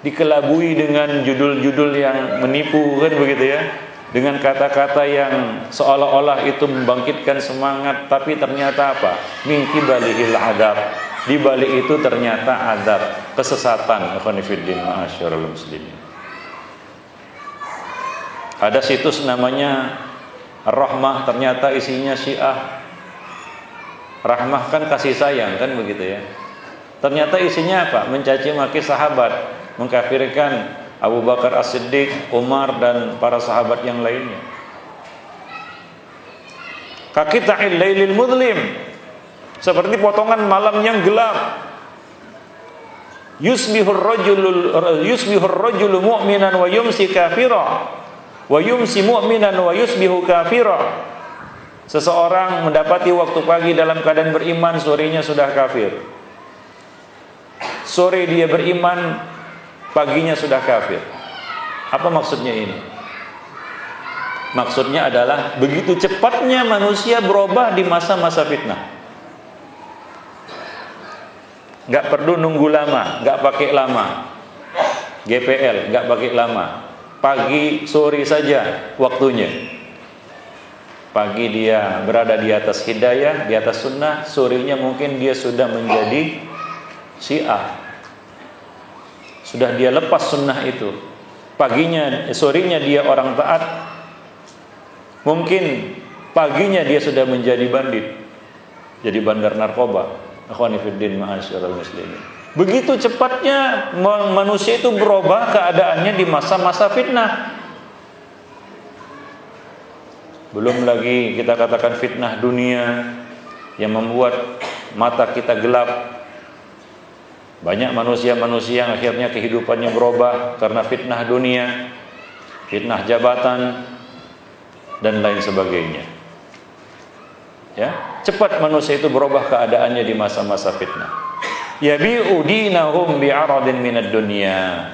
dikelabui dengan judul-judul yang menipu, kan begitu ya, dengan kata-kata yang seolah-olah itu membangkitkan semangat, tapi ternyata apa? Min qibalihil adzab. Di balik itu ternyata azab, kesesatan. Ikhwani fiddin ma'asyiral muslimin. Ada situs namanya Rahmah, ternyata isinya Syiah. Rahmah kan kasih sayang, kan begitu ya. Ternyata isinya apa? Mencaci maki sahabat, mengkafirkan Abu Bakar As-Siddiq, Umar dan para sahabat yang lainnya. Kaqita'il lailil mudlim, seperti potongan malam yang gelap. Yusbihur rajulu mu'minan wa yumsi kafira, wa yumsi mu'minan wa yusbihu kafira. Seseorang mendapati waktu pagi dalam keadaan beriman, sorenya sudah kafir. Sore dia beriman, paginya sudah kafir. Apa maksudnya ini? Maksudnya adalah begitu cepatnya manusia berubah di masa-masa fitnah. Gak perlu nunggu lama, gak pakai lama. GPL, gak pakai lama. Pagi, sore saja waktunya. Pagi dia berada di atas hidayah, di atas sunnah. Sorenya mungkin dia sudah menjadi Syiah. Sudah dia lepas sunnah itu. Paginya, sorenya dia orang taat. Mungkin paginya dia sudah menjadi bandit, jadi bandar narkoba. Ikhwani fiddin ma'asyiral muslimin. Begitu cepatnya manusia itu berubah keadaannya di masa-masa fitnah. Belum lagi kita katakan fitnah dunia yang membuat mata kita gelap. Banyak manusia-manusia yang akhirnya kehidupannya berubah karena fitnah dunia, fitnah jabatan dan lain sebagainya. Ya, cepat manusia itu berubah keadaannya di masa-masa fitnah. Yabi'u dinahum bi'aradin minad dunya.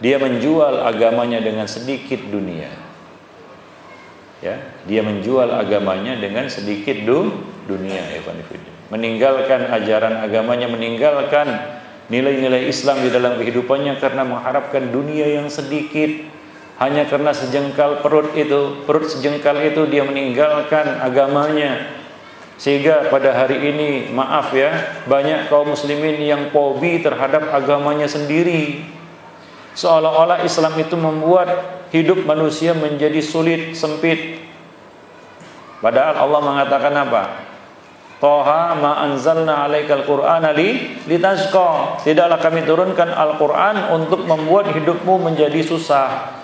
Dia menjual agamanya dengan sedikit dunia. Ya, dia menjual agamanya dengan sedikit dunia, meninggalkan ajaran agamanya, meninggalkan nilai-nilai Islam di dalam kehidupannya karena mengharapkan dunia yang sedikit. Hanya karena sejengkal perut sejengkal itu dia meninggalkan agamanya. Sehingga pada hari ini, maaf ya, banyak kaum muslimin yang fobi terhadap agamanya sendiri. Seolah-olah Islam itu membuat hidup manusia menjadi sulit, sempit. Padahal Allah mengatakan apa? Toha ma anzalna 'alaikal qur'ana litashqa. Tidaklah kami turunkan Al-Qur'an untuk membuat hidupmu menjadi susah.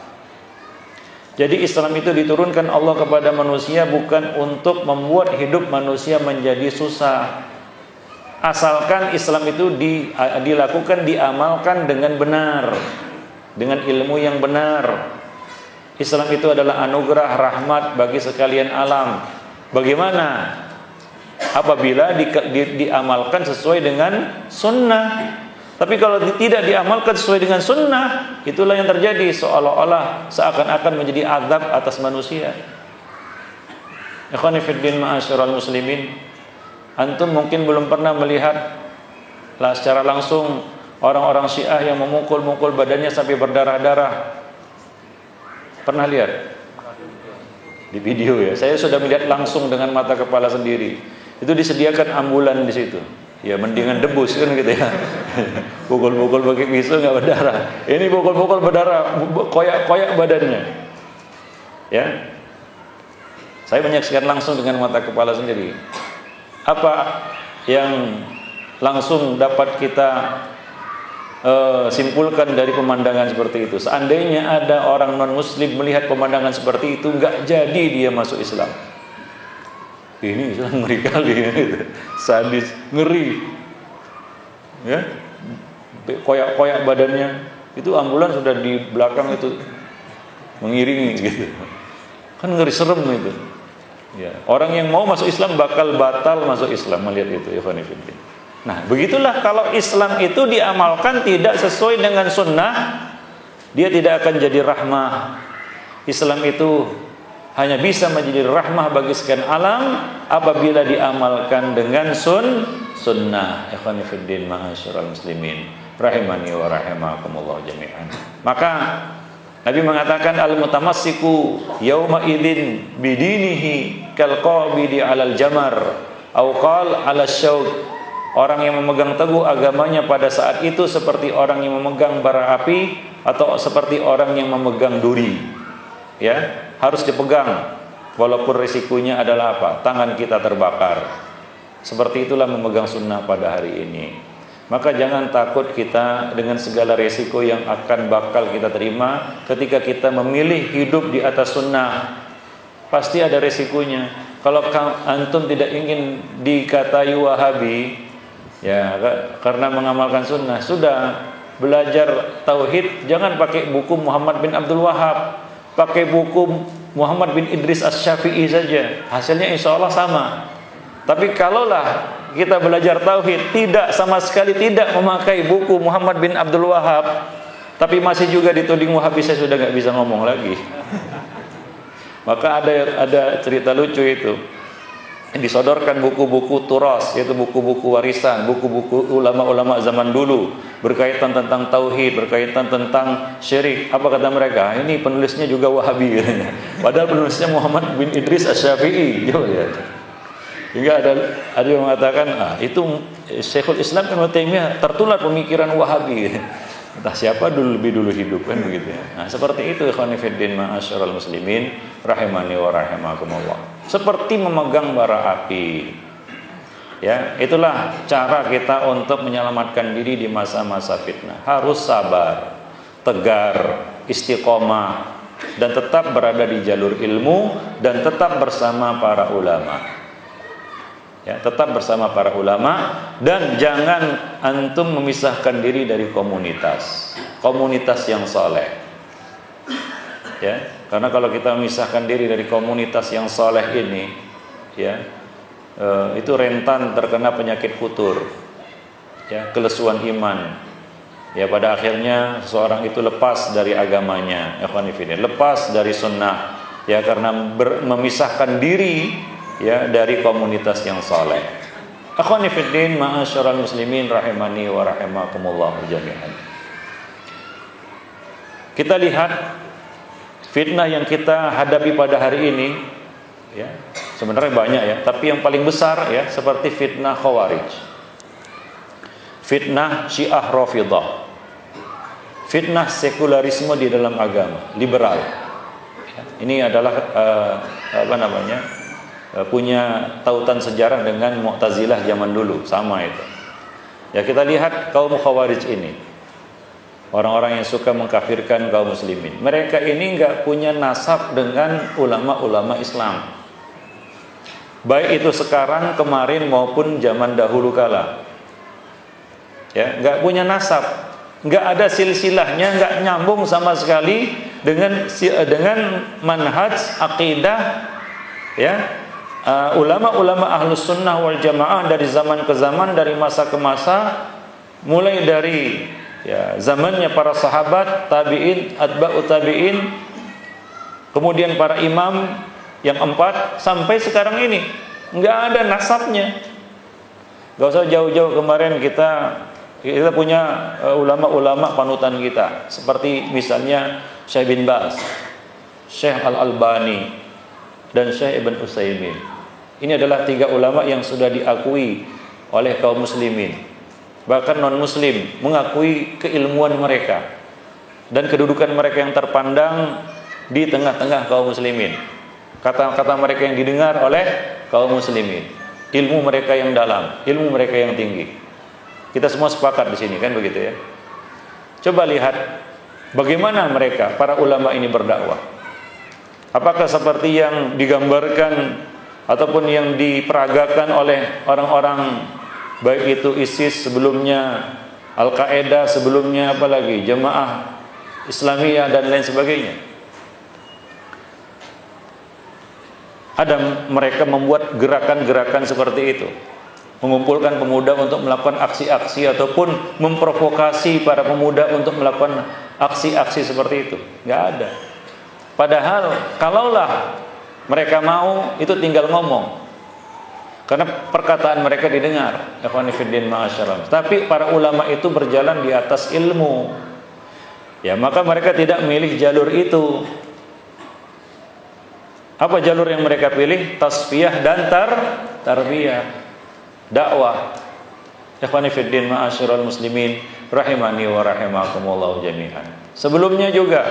Jadi Islam itu diturunkan Allah kepada manusia bukan untuk membuat hidup manusia menjadi susah. Asalkan Islam itu dilakukan, diamalkan dengan benar, dengan ilmu yang benar. Islam itu adalah anugerah rahmat bagi sekalian alam. Bagaimana apabila diamalkan sesuai dengan sunnah? Tapi kalau tidak diamalkan sesuai dengan sunnah, itulah yang terjadi, seolah-olah seakan-akan menjadi azab atas manusia. Ikhwani fiddin ma'asyiral muslimin, antum mungkin belum pernah melihat secara langsung orang-orang Syiah yang memukul-mukul badannya sampai berdarah-darah. Pernah lihat? Di video ya. Saya sudah melihat langsung dengan mata kepala sendiri. Itu disediakan ambulan di situ. Ya mendingan debus kan gitu ya. Pukul-pukul pakai pisau nggak berdarah. Ini pukul-pukul berdarah, koyak-koyak badannya. Ya. Saya menyaksikan langsung dengan mata kepala sendiri. Apa yang langsung dapat kita simpulkan dari pemandangan seperti itu? Seandainya ada orang non-muslim melihat pemandangan seperti itu, nggak jadi dia masuk Islam. Ini Islam ngeri kali, gitu. Sadis, ngeri, ya, koyak-koyak badannya. Itu ambulan sudah di belakang itu mengiringi, gitu. Kan ngeri, serem itu. Ya, orang yang mau masuk Islam bakal batal masuk Islam melihat itu, ya. Nah, begitulah kalau Islam itu diamalkan tidak sesuai dengan sunnah, dia tidak akan jadi rahmah. Islam itu hanya bisa menjadi rahmah bagi sekian alam apabila diamalkan dengan sunnah. Ikhwani fiddin ma'asyiral muslimin rahimani wa rahimakumullah jami'an. Maka Nabi mengatakan al-mutamassiku yauma idzin bidinihi kal qabidi 'alal jamar au qal 'ala syauq. Orang yang memegang teguh agamanya pada saat itu seperti orang yang memegang bara api atau seperti orang yang memegang duri. Ya, harus dipegang walaupun risikonya adalah apa? Tangan kita terbakar. Seperti itulah memegang sunnah pada hari ini. Maka jangan takut kita dengan segala risiko yang akan bakal kita terima ketika kita memilih hidup di atas sunnah. Pasti ada risikonya. Kalau antum tidak ingin dikatai Wahabi, ya, karena mengamalkan sunnah, sudah belajar tauhid, jangan pakai buku Muhammad bin Abdul Wahab, pakai buku Muhammad bin Idris Asy-Syafi'i saja, hasilnya insya Allah sama. Tapi kalaulah kita belajar tauhid tidak, sama sekali tidak memakai buku Muhammad bin Abdul Wahab, tapi masih juga dituding Wahabi, saya sudah nggak bisa ngomong lagi. Maka ada cerita lucu itu. Disodorkan buku-buku turas, yaitu buku-buku warisan, buku-buku ulama-ulama zaman dulu berkaitan tentang tauhid, berkaitan tentang syirik. Apa kata mereka? Ini penulisnya juga Wahabi. Padahal penulisnya Muhammad bin Idris Asy-Syafi'i. Coba lihat. Hingga ada yang mengatakan, itu Syekhul Islam Ibnu Taimiyah tertular pemikiran Wahabi. Entah siapa lebih dulu hidup, kan begitu ya. Nah, seperti itu ikhwani fiddin ma'asyiral muslimin rahimani wa rahimakumullah. Seperti memegang bara api. Ya, itulah cara kita untuk menyelamatkan diri di masa-masa fitnah. Harus sabar, tegar, istiqomah, dan tetap berada di jalur ilmu dan tetap bersama para ulama. Ya, tetap bersama para ulama dan jangan antum memisahkan diri dari komunitas yang soleh. Ya, karena kalau kita memisahkan diri dari komunitas yang soleh ini, ya, itu rentan terkena penyakit futur. ya, kelesuan iman. Ya, pada akhirnya seseorang itu lepas dari agamanya, lepas dari sunnah, ya, karena memisahkan diri, ya, dari komunitas yang saleh. Akhwani fiddin, ma'asyiral muslimin rahimani wa rahimakumullah jami'an. Kita lihat fitnah yang kita hadapi pada hari ini, ya, sebenarnya banyak, ya, tapi yang paling besar, ya, seperti fitnah Khawarij, fitnah Syiah Rafidhah, fitnah sekularisme di dalam agama, liberal. Ini adalah punya tautan sejarah dengan Mu'tazilah zaman dulu, sama itu. Ya, kita lihat kaum Khawarij ini, orang-orang yang suka mengkafirkan kaum muslimin. Mereka ini enggak punya nasab dengan ulama-ulama Islam, baik itu sekarang, kemarin, maupun zaman dahulu kala. Ya, enggak punya nasab, enggak ada silsilahnya, enggak nyambung sama sekali dengan manhaj akidah, ya, ulama-ulama ahlus sunnah wal jamaah dari zaman ke zaman, dari masa ke masa, mulai dari, ya, zamannya para sahabat, tabi'in, atba'ut tabi'in, kemudian para imam yang 4 sampai sekarang ini, enggak ada nasabnya. Enggak usah jauh-jauh, kemarin kita punya ulama-ulama panutan kita, seperti misalnya Syekh bin Baz, Syekh Al-Albani, dan Syekh Ibn Utsaimin. Ini adalah 3 ulama yang sudah diakui oleh kaum muslimin, bahkan non muslim mengakui keilmuan mereka dan kedudukan mereka yang terpandang di tengah-tengah kaum muslimin. Kata-kata mereka yang didengar oleh kaum muslimin, ilmu mereka yang dalam, ilmu mereka yang tinggi. Kita semua sepakat di sini, kan begitu, ya. Coba lihat bagaimana mereka, para ulama ini, berdakwah. Apakah seperti yang digambarkan ataupun yang diperagakan oleh orang-orang, baik itu ISIS sebelumnya, Al-Qaeda sebelumnya, apalagi Jamaah Islamiyah dan lain sebagainya? Ada mereka membuat gerakan-gerakan seperti itu, mengumpulkan pemuda untuk melakukan aksi-aksi ataupun memprovokasi para pemuda untuk melakukan aksi-aksi seperti itu? Nggak ada. Padahal kalaulah mereka mau, itu tinggal ngomong, karena perkataan mereka didengar. Ikhwani fiddin ma'asyiral. Tapi para ulama itu berjalan di atas ilmu, ya, maka mereka tidak milih jalur itu. Apa jalur yang mereka pilih? Tasfiyah dan tarbiyah, dakwah. Ikhwani fiddin ma'asyiral muslimin rahimani wa rahimakumullah jami'an. Sebelumnya juga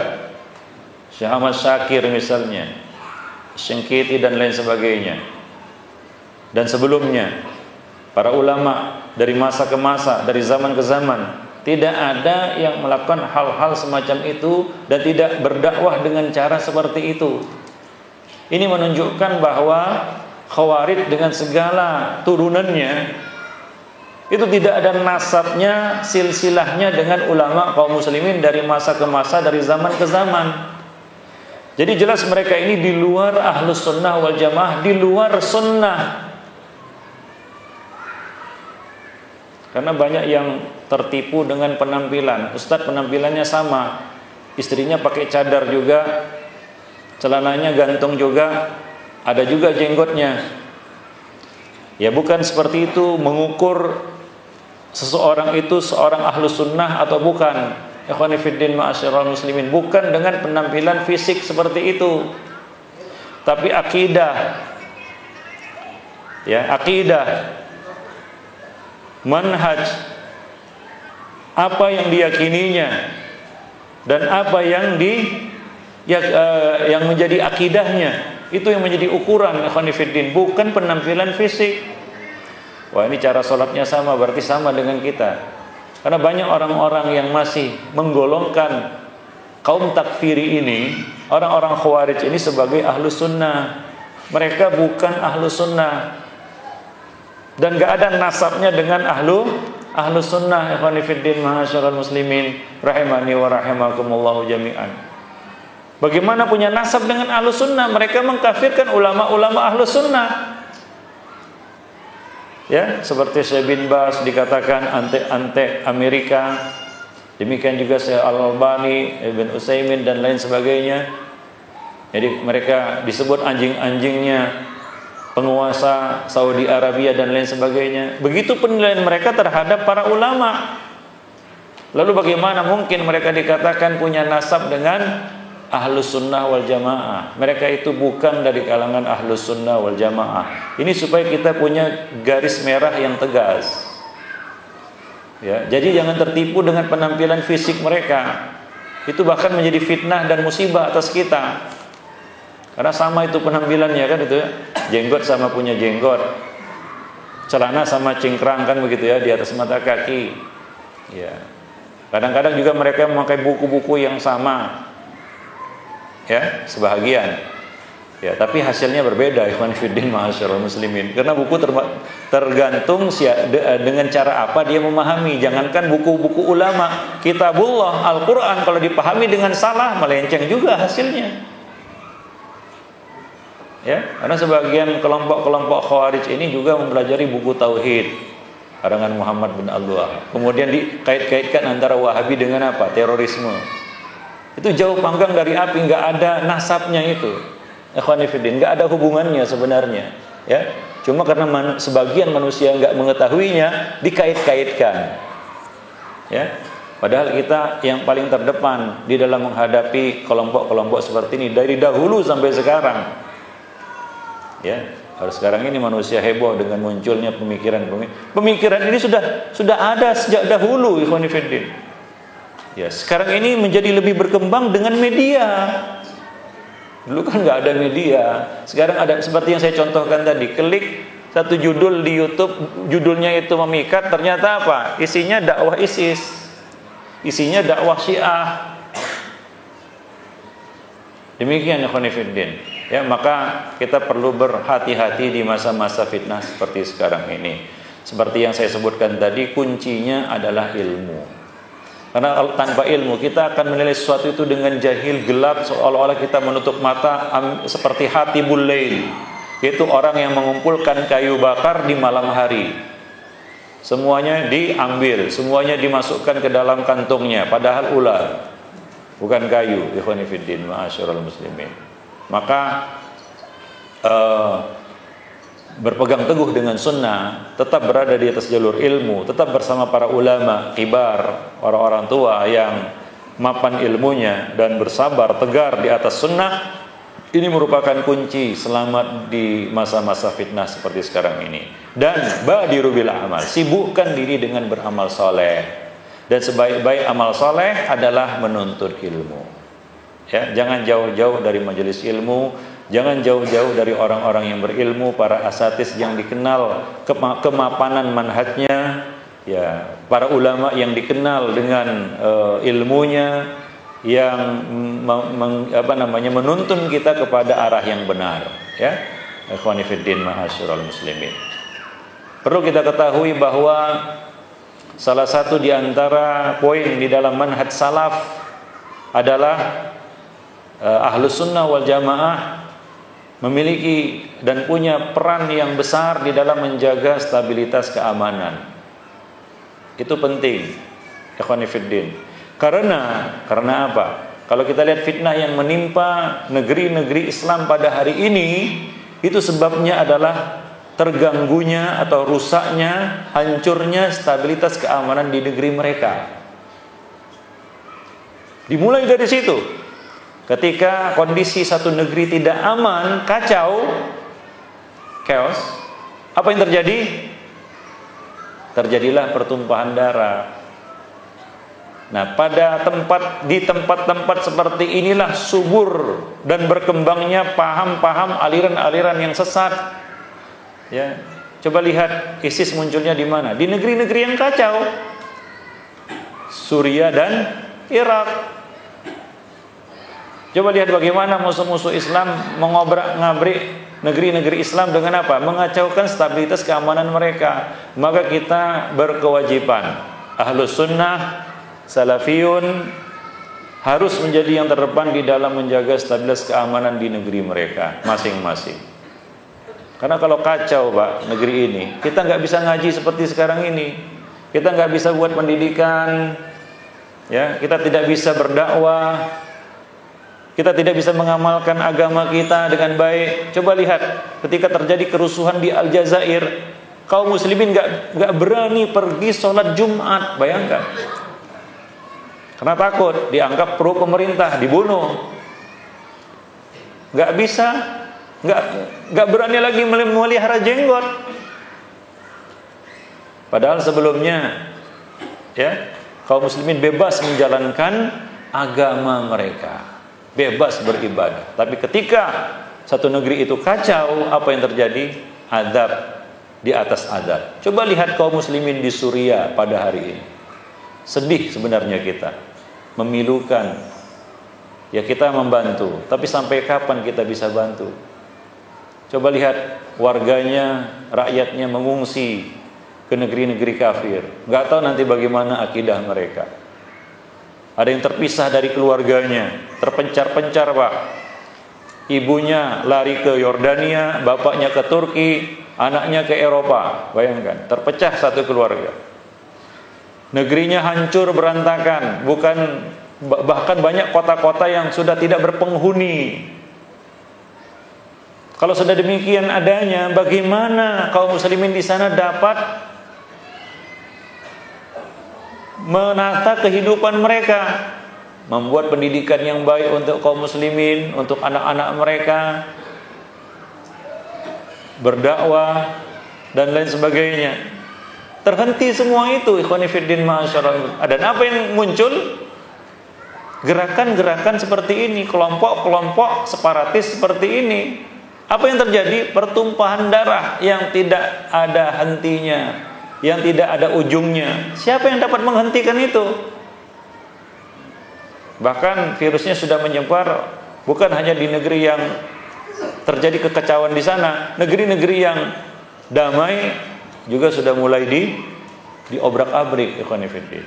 Syekh Ahmad Syakir misalnya, Syengkiti dan lain sebagainya. Dan sebelumnya para ulama dari masa ke masa, dari zaman ke zaman, tidak ada yang melakukan hal-hal semacam itu dan tidak berdakwah dengan cara seperti itu. Ini menunjukkan bahwa Khawarij dengan segala turunannya itu tidak ada nasabnya, silsilahnya dengan ulama kaum muslimin dari masa ke masa, dari zaman ke zaman. Jadi jelas mereka ini di luar ahlus sunnah wal jamaah, di luar sunnah. Karena banyak yang tertipu dengan penampilan. Ustadz penampilannya sama, istrinya pakai cadar juga, celananya gantung juga, ada juga jenggotnya. Ya, bukan seperti itu mengukur seseorang itu seorang ahlus sunnah atau bukan. Ikhwani fiddin ma'asyiral muslimin, bukan dengan penampilan fisik seperti itu, tapi akidah, ya, akidah, manhaj, apa yang diyakininya dan apa yang yang menjadi akidahnya, itu yang menjadi ukuran. Ikhwani fiddin, bukan penampilan fisik. Wah, ini cara sholatnya sama, berarti sama dengan kita. Karena banyak orang-orang yang masih menggolongkan kaum takfiri ini, orang-orang Khawarij ini, sebagai ahlus sunnah. Mereka bukan ahlus sunnah dan gak ada nasabnya dengan ahlus sunnah. Ikhwani fiddin ma'asyiral muslimin rahimani wa rahimakumullah jami'an. Bagaimana punya nasab dengan ahlus sunnah? Mereka mengkafirkan ulama-ulama ahlus sunnah. Ya, seperti Syekh bin Baz dikatakan antek Amerika. Demikian juga Syekh Al-Albani, Ibn Utsaimin dan lain sebagainya. Jadi mereka disebut anjing-anjingnya penguasa Saudi Arabia dan lain sebagainya. Begitu penilaian mereka terhadap para ulama. Lalu bagaimana mungkin mereka dikatakan punya nasab dengan Ahlus Sunnah wal Jamaah? Mereka itu bukan dari kalangan Ahlus Sunnah wal Jamaah. Ini supaya kita punya garis merah yang tegas. Ya, jadi jangan tertipu dengan penampilan fisik mereka. Itu bahkan menjadi fitnah dan musibah atas kita. Karena sama itu penampilannya kan itu ya. Jenggot sama punya jenggot. Celana sama cingkrang kan begitu ya di atas mata kaki. Ya. Kadang-kadang juga mereka memakai buku-buku yang sama. Ya, sebahagian. Ya, tapi hasilnya berbeda ikhwan fillah ma'asyiral muslimin. Karena buku tergantung dengan cara apa dia memahami. Jangankan buku-buku ulama, kitabullah, Al-Qur'an kalau dipahami dengan salah melenceng juga hasilnya. Ya, karena sebagian kelompok-kelompok Khawarij ini juga mempelajari buku tauhid karangan Muhammad bin Abdullah. Kemudian dikait-kaitkan antara Wahabi dengan apa? Terorisme. Itu jauh panggang dari api, nggak ada nasabnya itu. Ikhwani fillah, nggak ada hubungannya sebenarnya. Ya, cuma karena sebagian manusia nggak mengetahuinya, dikait-kaitkan. Ya, padahal kita yang paling terdepan di dalam menghadapi kelompok-kelompok seperti ini dari dahulu sampai sekarang. Ya. Kalau sekarang ini manusia heboh dengan munculnya pemikiran ini sudah ada sejak dahulu ikhwan fillah. Ya, sekarang ini menjadi lebih berkembang dengan media. Dulu kan nggak ada media. Sekarang ada seperti yang saya contohkan tadi, klik satu judul di YouTube, judulnya itu memikat, ternyata apa? Isinya dakwah ISIS. Isinya dakwah Syiah. Demikian ikhwan fillah. Ya, maka kita perlu berhati-hati di masa-masa fitnah seperti sekarang ini. Seperti yang saya sebutkan tadi, kuncinya adalah ilmu. Karena tanpa ilmu kita akan menilai sesuatu itu dengan jahil, gelap, seolah-olah kita menutup mata, seperti hatibul lail, yaitu orang yang mengumpulkan kayu bakar di malam hari. Semuanya diambil, semuanya dimasukkan ke dalam kantongnya, padahal ular, bukan kayu. Ikhwani fiddin, ma'asyiral muslimin. Maka berpegang teguh dengan sunnah, tetap berada di atas jalur ilmu, tetap bersama para ulama kibar, orang-orang tua yang mapan ilmunya dan bersabar tegar di atas sunnah. Ini merupakan kunci selamat di masa-masa fitnah seperti sekarang ini. Dan badiru bil amal, sibukkan diri dengan beramal soleh. Dan sebaik-baik amal soleh adalah menuntut ilmu. Ya, jangan jauh-jauh dari majelis ilmu, jangan jauh-jauh dari orang-orang yang berilmu, para asatis yang dikenal kemapanan manhajnya, ya, para ulama yang dikenal dengan ilmunya, yang menuntun kita kepada arah yang benar. Ya, ikhwani fiddin ma'asyiral muslimin. Perlu kita ketahui bahwa salah satu di antara poin di dalam manhaj salaf adalah Ahlus Sunnah wal Jamaah memiliki dan punya peran yang besar di dalam menjaga stabilitas keamanan. Itu penting, ikhwani fiddin. Karena apa? Kalau kita lihat fitnah yang menimpa negeri-negeri Islam pada hari ini, itu sebabnya adalah terganggunya atau rusaknya, hancurnya stabilitas keamanan di negeri mereka. Dimulai dari situ. Ketika kondisi satu negeri tidak aman, kacau, chaos, apa yang terjadi? Terjadilah pertumpahan darah. Nah, di tempat-tempat seperti inilah subur dan berkembangnya paham-paham aliran-aliran yang sesat. Ya, coba lihat ISIS munculnya di mana? Di negeri-negeri yang kacau, Suriah dan Irak. Coba lihat bagaimana musuh-musuh Islam mengobrak-ngabrik negeri-negeri Islam dengan apa? Mengacaukan stabilitas keamanan mereka. Maka kita berkewajiban, Ahlus Sunnah, Salafiyun, harus menjadi yang terdepan di dalam menjaga stabilitas keamanan di negeri mereka masing-masing. Karena kalau kacau Pak negeri ini, kita nggak bisa ngaji seperti sekarang ini, kita nggak bisa buat pendidikan, ya, kita tidak bisa berdakwah, kita tidak bisa mengamalkan agama kita dengan baik. Coba lihat ketika terjadi kerusuhan di Aljazair, kaum muslimin nggak berani pergi sholat Jumat, bayangkan, karena takut dianggap pro pemerintah, dibunuh. Nggak bisa, nggak berani lagi memelihara jenggot. Padahal sebelumnya, ya, kaum muslimin bebas menjalankan agama mereka, bebas beribadah. Tapi ketika satu negeri itu kacau, apa yang terjadi? Adab di atas adab. Coba lihat kaum muslimin di Suriah pada hari ini. Sedih sebenarnya kita, memilukan. Ya kita membantu, tapi sampai kapan kita bisa bantu? Coba lihat warganya, rakyatnya mengungsi ke negeri-negeri kafir. Nggak tahu nanti bagaimana akidah mereka. Ada yang terpisah dari keluarganya, terpencar-pencar Pak. Ibunya lari ke Yordania, bapaknya ke Turki, anaknya ke Eropa. Bayangkan, terpecah satu keluarga. Negerinya hancur berantakan, bahkan banyak kota-kota yang sudah tidak berpenghuni. Kalau sudah demikian adanya, bagaimana kaum muslimin di sana dapat menata kehidupan mereka, membuat pendidikan yang baik untuk kaum muslimin, untuk anak-anak mereka, berdakwah dan lain sebagainya? Terhenti semua itu, ikhwani fiddin ma'asyiral. Dan apa yang muncul? Gerakan-gerakan seperti ini, kelompok-kelompok separatis seperti ini. Apa yang terjadi? Pertumpahan darah yang tidak ada hentinya, yang tidak ada ujungnya. Siapa yang dapat menghentikan itu? Bahkan virusnya sudah menyebar bukan hanya di negeri yang terjadi kekacauan di sana, negeri-negeri yang damai juga sudah mulai diobrak-abrik, ikhwan fillah.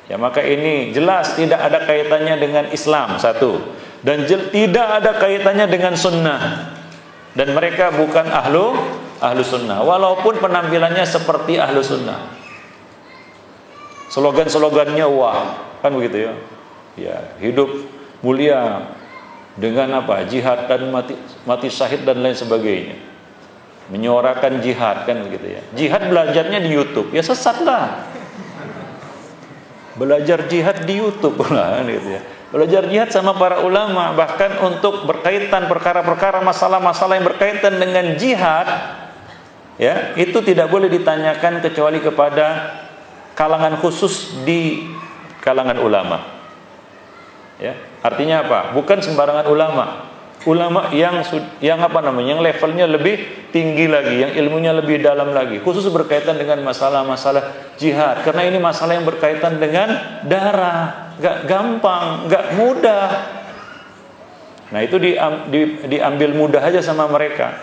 Ya, maka ini jelas tidak ada kaitannya dengan Islam, satu, dan tidak ada kaitannya dengan sunnah. Dan mereka bukan ahlu sunnah, walaupun penampilannya seperti ahlu sunnah. Slogan-slogannya wah, kan begitu ya. Ya, hidup mulia dengan apa? Jihad dan mati syahid dan lain sebagainya. Menyuarakan jihad, kan begitu ya. Jihad belajarnya di YouTube, ya sesat lah. Belajar jihad di YouTube lah, gitu ya. Belajar jihad sama para ulama, bahkan untuk berkaitan perkara-perkara, masalah-masalah yang berkaitan dengan jihad, ya, itu tidak boleh ditanyakan kecuali kepada kalangan khusus di kalangan ulama. Ya, artinya apa? Bukan sembarangan ulama. Ulama yang apa namanya? Yang levelnya lebih tinggi lagi, yang ilmunya lebih dalam lagi, khusus berkaitan dengan masalah-masalah jihad. Karena ini masalah yang berkaitan dengan darah, enggak gampang, enggak mudah. Nah, itu diambil mudah aja sama mereka.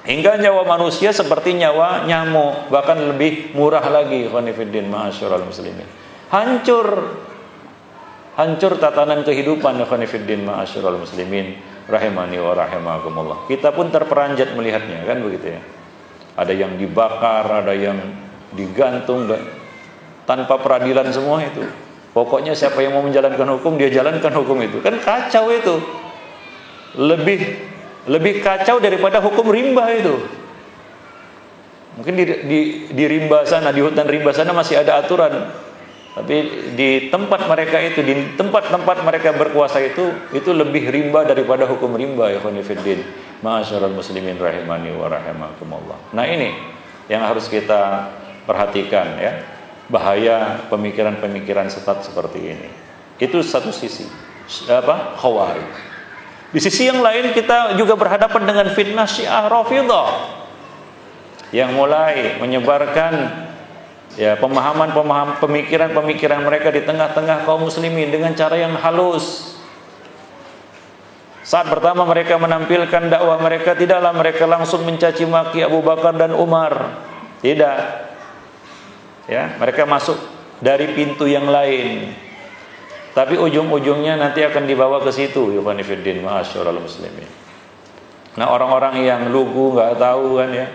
Hingga nyawa manusia seperti nyawa nyamuk, bahkan lebih murah lagi, khonifuddin ma'asyiral muslimin. Hancur tatanan kehidupan, khonifuddin ma'asyiral muslimin rahimani wa rahimakumullah. Kita pun terperanjat melihatnya, kan begitu ya. Ada yang dibakar, ada yang digantung, dan tanpa peradilan semua itu. Pokoknya siapa yang mau menjalankan hukum, dia jalankan hukum itu. Kan kacau itu. Lebih kacau daripada hukum rimba itu. Mungkin di rimba sana, di hutan rimba sana masih ada aturan. Tapi di tempat mereka itu, di tempat-tempat mereka berkuasa itu lebih rimba daripada hukum rimba, ya khonifuddin ma'asyiral muslimin rahimani wa rahimakumullah. Nah, ini yang harus kita perhatikan, ya. Bahaya pemikiran-pemikiran sesat seperti ini. Itu satu sisi. Khawarij. Di sisi yang lain kita juga berhadapan dengan fitnah Syiah Rafidhah yang mulai menyebarkan, ya, pemahaman pemikiran mereka di tengah-tengah kaum muslimin dengan cara yang halus. Saat pertama mereka menampilkan dakwah mereka, tidaklah mereka langsung mencaci maki Abu Bakar dan Umar. Tidak. Ya, mereka masuk dari pintu yang lain. Tapi ujung-ujungnya nanti akan dibawa ke situ, ya khonifuddin ma'asyiral muslimin. Nah, orang-orang yang lugu, nggak tahu kan ya,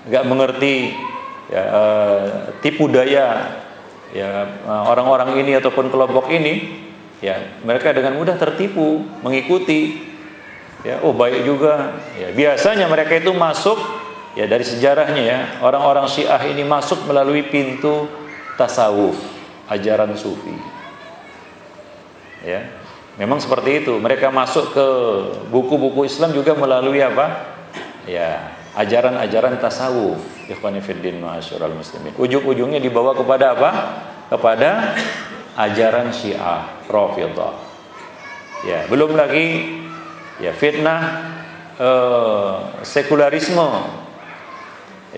nggak mengerti ya, tipu daya ya orang-orang ini ataupun kelompok ini, ya mereka dengan mudah tertipu, mengikuti. Ya, oh baik juga. Ya, biasanya mereka itu masuk ya dari sejarahnya ya, orang-orang Syiah ini masuk melalui pintu tasawuf, ajaran sufi. Ya, memang seperti itu. Mereka masuk ke buku-buku Islam juga melalui apa? Ya, ajaran-ajaran tasawuf. Ikhwani fiddin ma'asyiral muslimin. Ujung-ujungnya dibawa kepada apa? Kepada ajaran Syiah, Rafidhah. Ya, belum lagi ya fitnah sekularisme.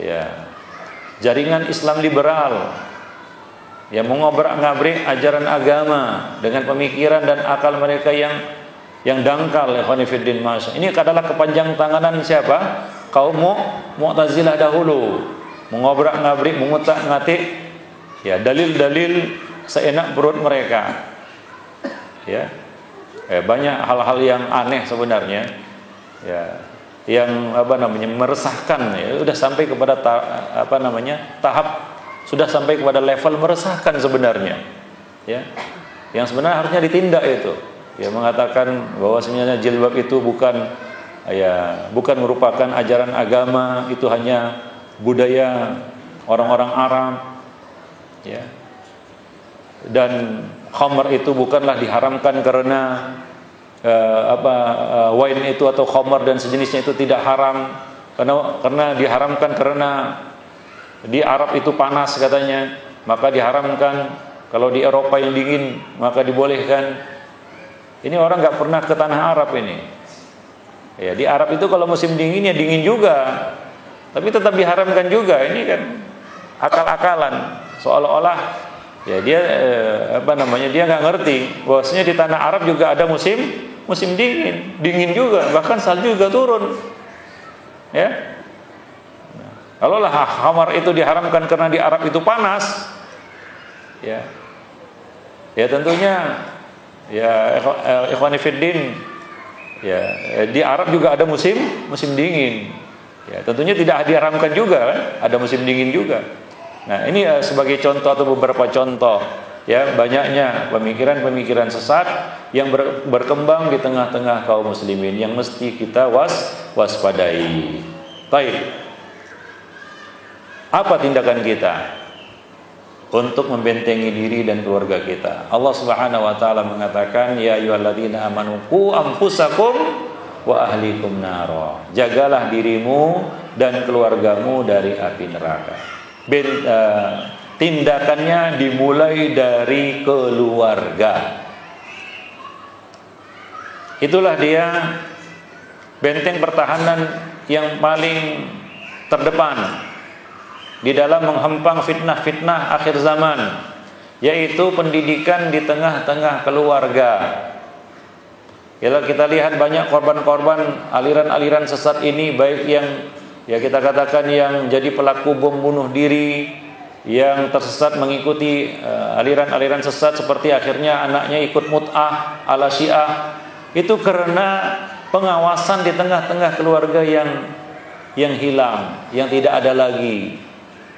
Ya, jaringan Islam liberal yang mengobrak-ngabrik ajaran agama dengan pemikiran dan akal mereka yang dangkal. Ikhwani fiddin ma'asyiral. Ini adalah kepanjang tanganan siapa? Kaum Mu'tazilah dahulu, mengobrak-ngabrik, mengutak-ngatik ya dalil-dalil seenak perut mereka. Ya. Banyak hal-hal yang aneh sebenarnya. Ya, yang meresahkan ya, sudah sampai kepada tahap sudah sampai kepada level meresahkan sebenarnya. Ya. Yang sebenarnya harusnya ditindak itu. Ya, mengatakan bahwa sebenarnya jilbab itu bukan merupakan ajaran agama, itu hanya budaya orang-orang Arab. Ya. Dan khamr itu bukanlah diharamkan karena wine itu atau khamr dan sejenisnya itu tidak haram, karena diharamkan karena di Arab itu panas katanya, maka diharamkan. Kalau di Eropa yang dingin maka dibolehkan. Ini orang nggak pernah ke tanah Arab ini. Ya, di Arab itu kalau musim dingin ya dingin juga, tapi tetap diharamkan juga. Ini kan akal-akalan, seolah-olah ya dia dia nggak ngerti bahwasanya di tanah Arab juga ada musim dingin juga, bahkan salju juga turun. Ya, kalau lah khamar itu diharamkan karena di Arab itu panas, ya tentunya ya ikhwani fiddin, ya di Arab juga ada musim dingin. Ya, tentunya tidak diharamkan juga kan? Ada musim dingin juga. Nah, ini sebagai contoh atau beberapa contoh ya banyaknya pemikiran-pemikiran sesat yang berkembang di tengah-tengah kaum muslimin yang mesti kita waspadai. Baik. Apa tindakan kita untuk membentengi diri dan keluarga kita? Allah Subhanahu wa taala mengatakan, ya ayyuhalladzina amanu qu anfusakum wa ahlikum nara. Jagalah dirimu dan keluargamu dari api neraka. Tindakannya dimulai dari keluarga. Itulah dia benteng pertahanan yang paling terdepan di dalam menghempang fitnah-fitnah akhir zaman, yaitu pendidikan di tengah-tengah keluarga. Kalau kita lihat banyak korban-korban aliran-aliran sesat ini, baik yang ya kita katakan yang jadi pelaku bom bunuh diri, yang tersesat mengikuti aliran-aliran sesat seperti akhirnya anaknya ikut mut'ah ala Syiah, itu karena pengawasan di tengah-tengah keluarga yang hilang, yang tidak ada lagi.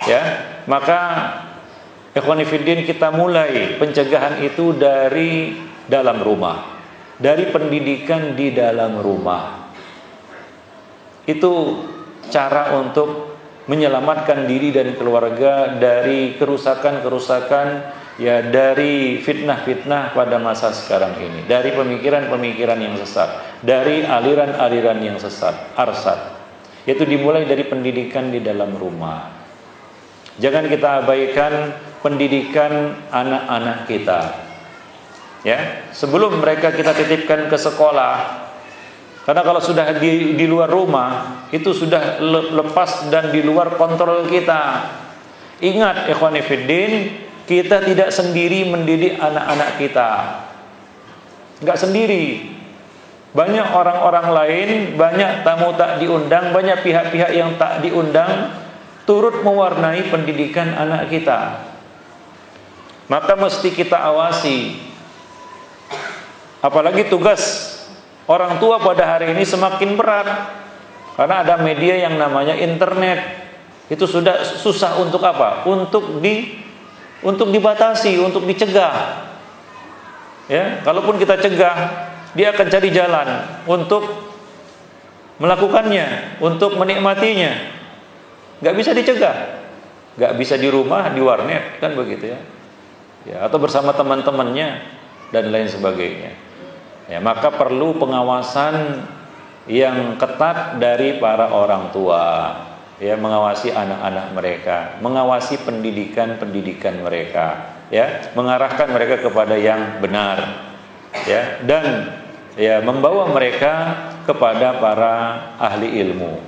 Ya, maka ikhwani fiddin, kita mulai pencegahan itu dari dalam rumah, dari pendidikan di dalam rumah. Itu cara untuk menyelamatkan diri dan keluarga dari kerusakan-kerusakan, ya dari fitnah-fitnah pada masa sekarang ini, dari pemikiran-pemikiran yang sesat, dari aliran-aliran yang sesat, arsad. Itu dimulai dari pendidikan di dalam rumah. Jangan kita abaikan pendidikan anak-anak kita. Ya, sebelum mereka kita titipkan ke sekolah. Karena kalau sudah di luar rumah, itu sudah lepas dan di luar kontrol kita. Ingat ikhwani fiddin, kita tidak sendiri mendidik anak-anak kita. Enggak sendiri. Banyak orang-orang lain, banyak tamu tak diundang, banyak pihak-pihak yang tak diundang turut mewarnai pendidikan anak kita. Maka mesti kita awasi. Apalagi tugas orang tua pada hari ini semakin berat. Karena ada media yang namanya internet. Itu sudah susah untuk apa? Untuk dibatasi, untuk dicegah. Ya, kalaupun kita cegah, dia akan cari jalan untuk melakukannya, untuk menikmatinya. Gak bisa dicegah. Gak bisa di rumah, di warnet, kan begitu ya. Ya, atau bersama teman-temannya dan lain sebagainya. Ya, maka perlu pengawasan yang ketat dari para orang tua. Ya, mengawasi anak-anak mereka, mengawasi pendidikan mereka, ya, mengarahkan mereka kepada yang benar, ya, dan ya membawa mereka kepada para ahli ilmu,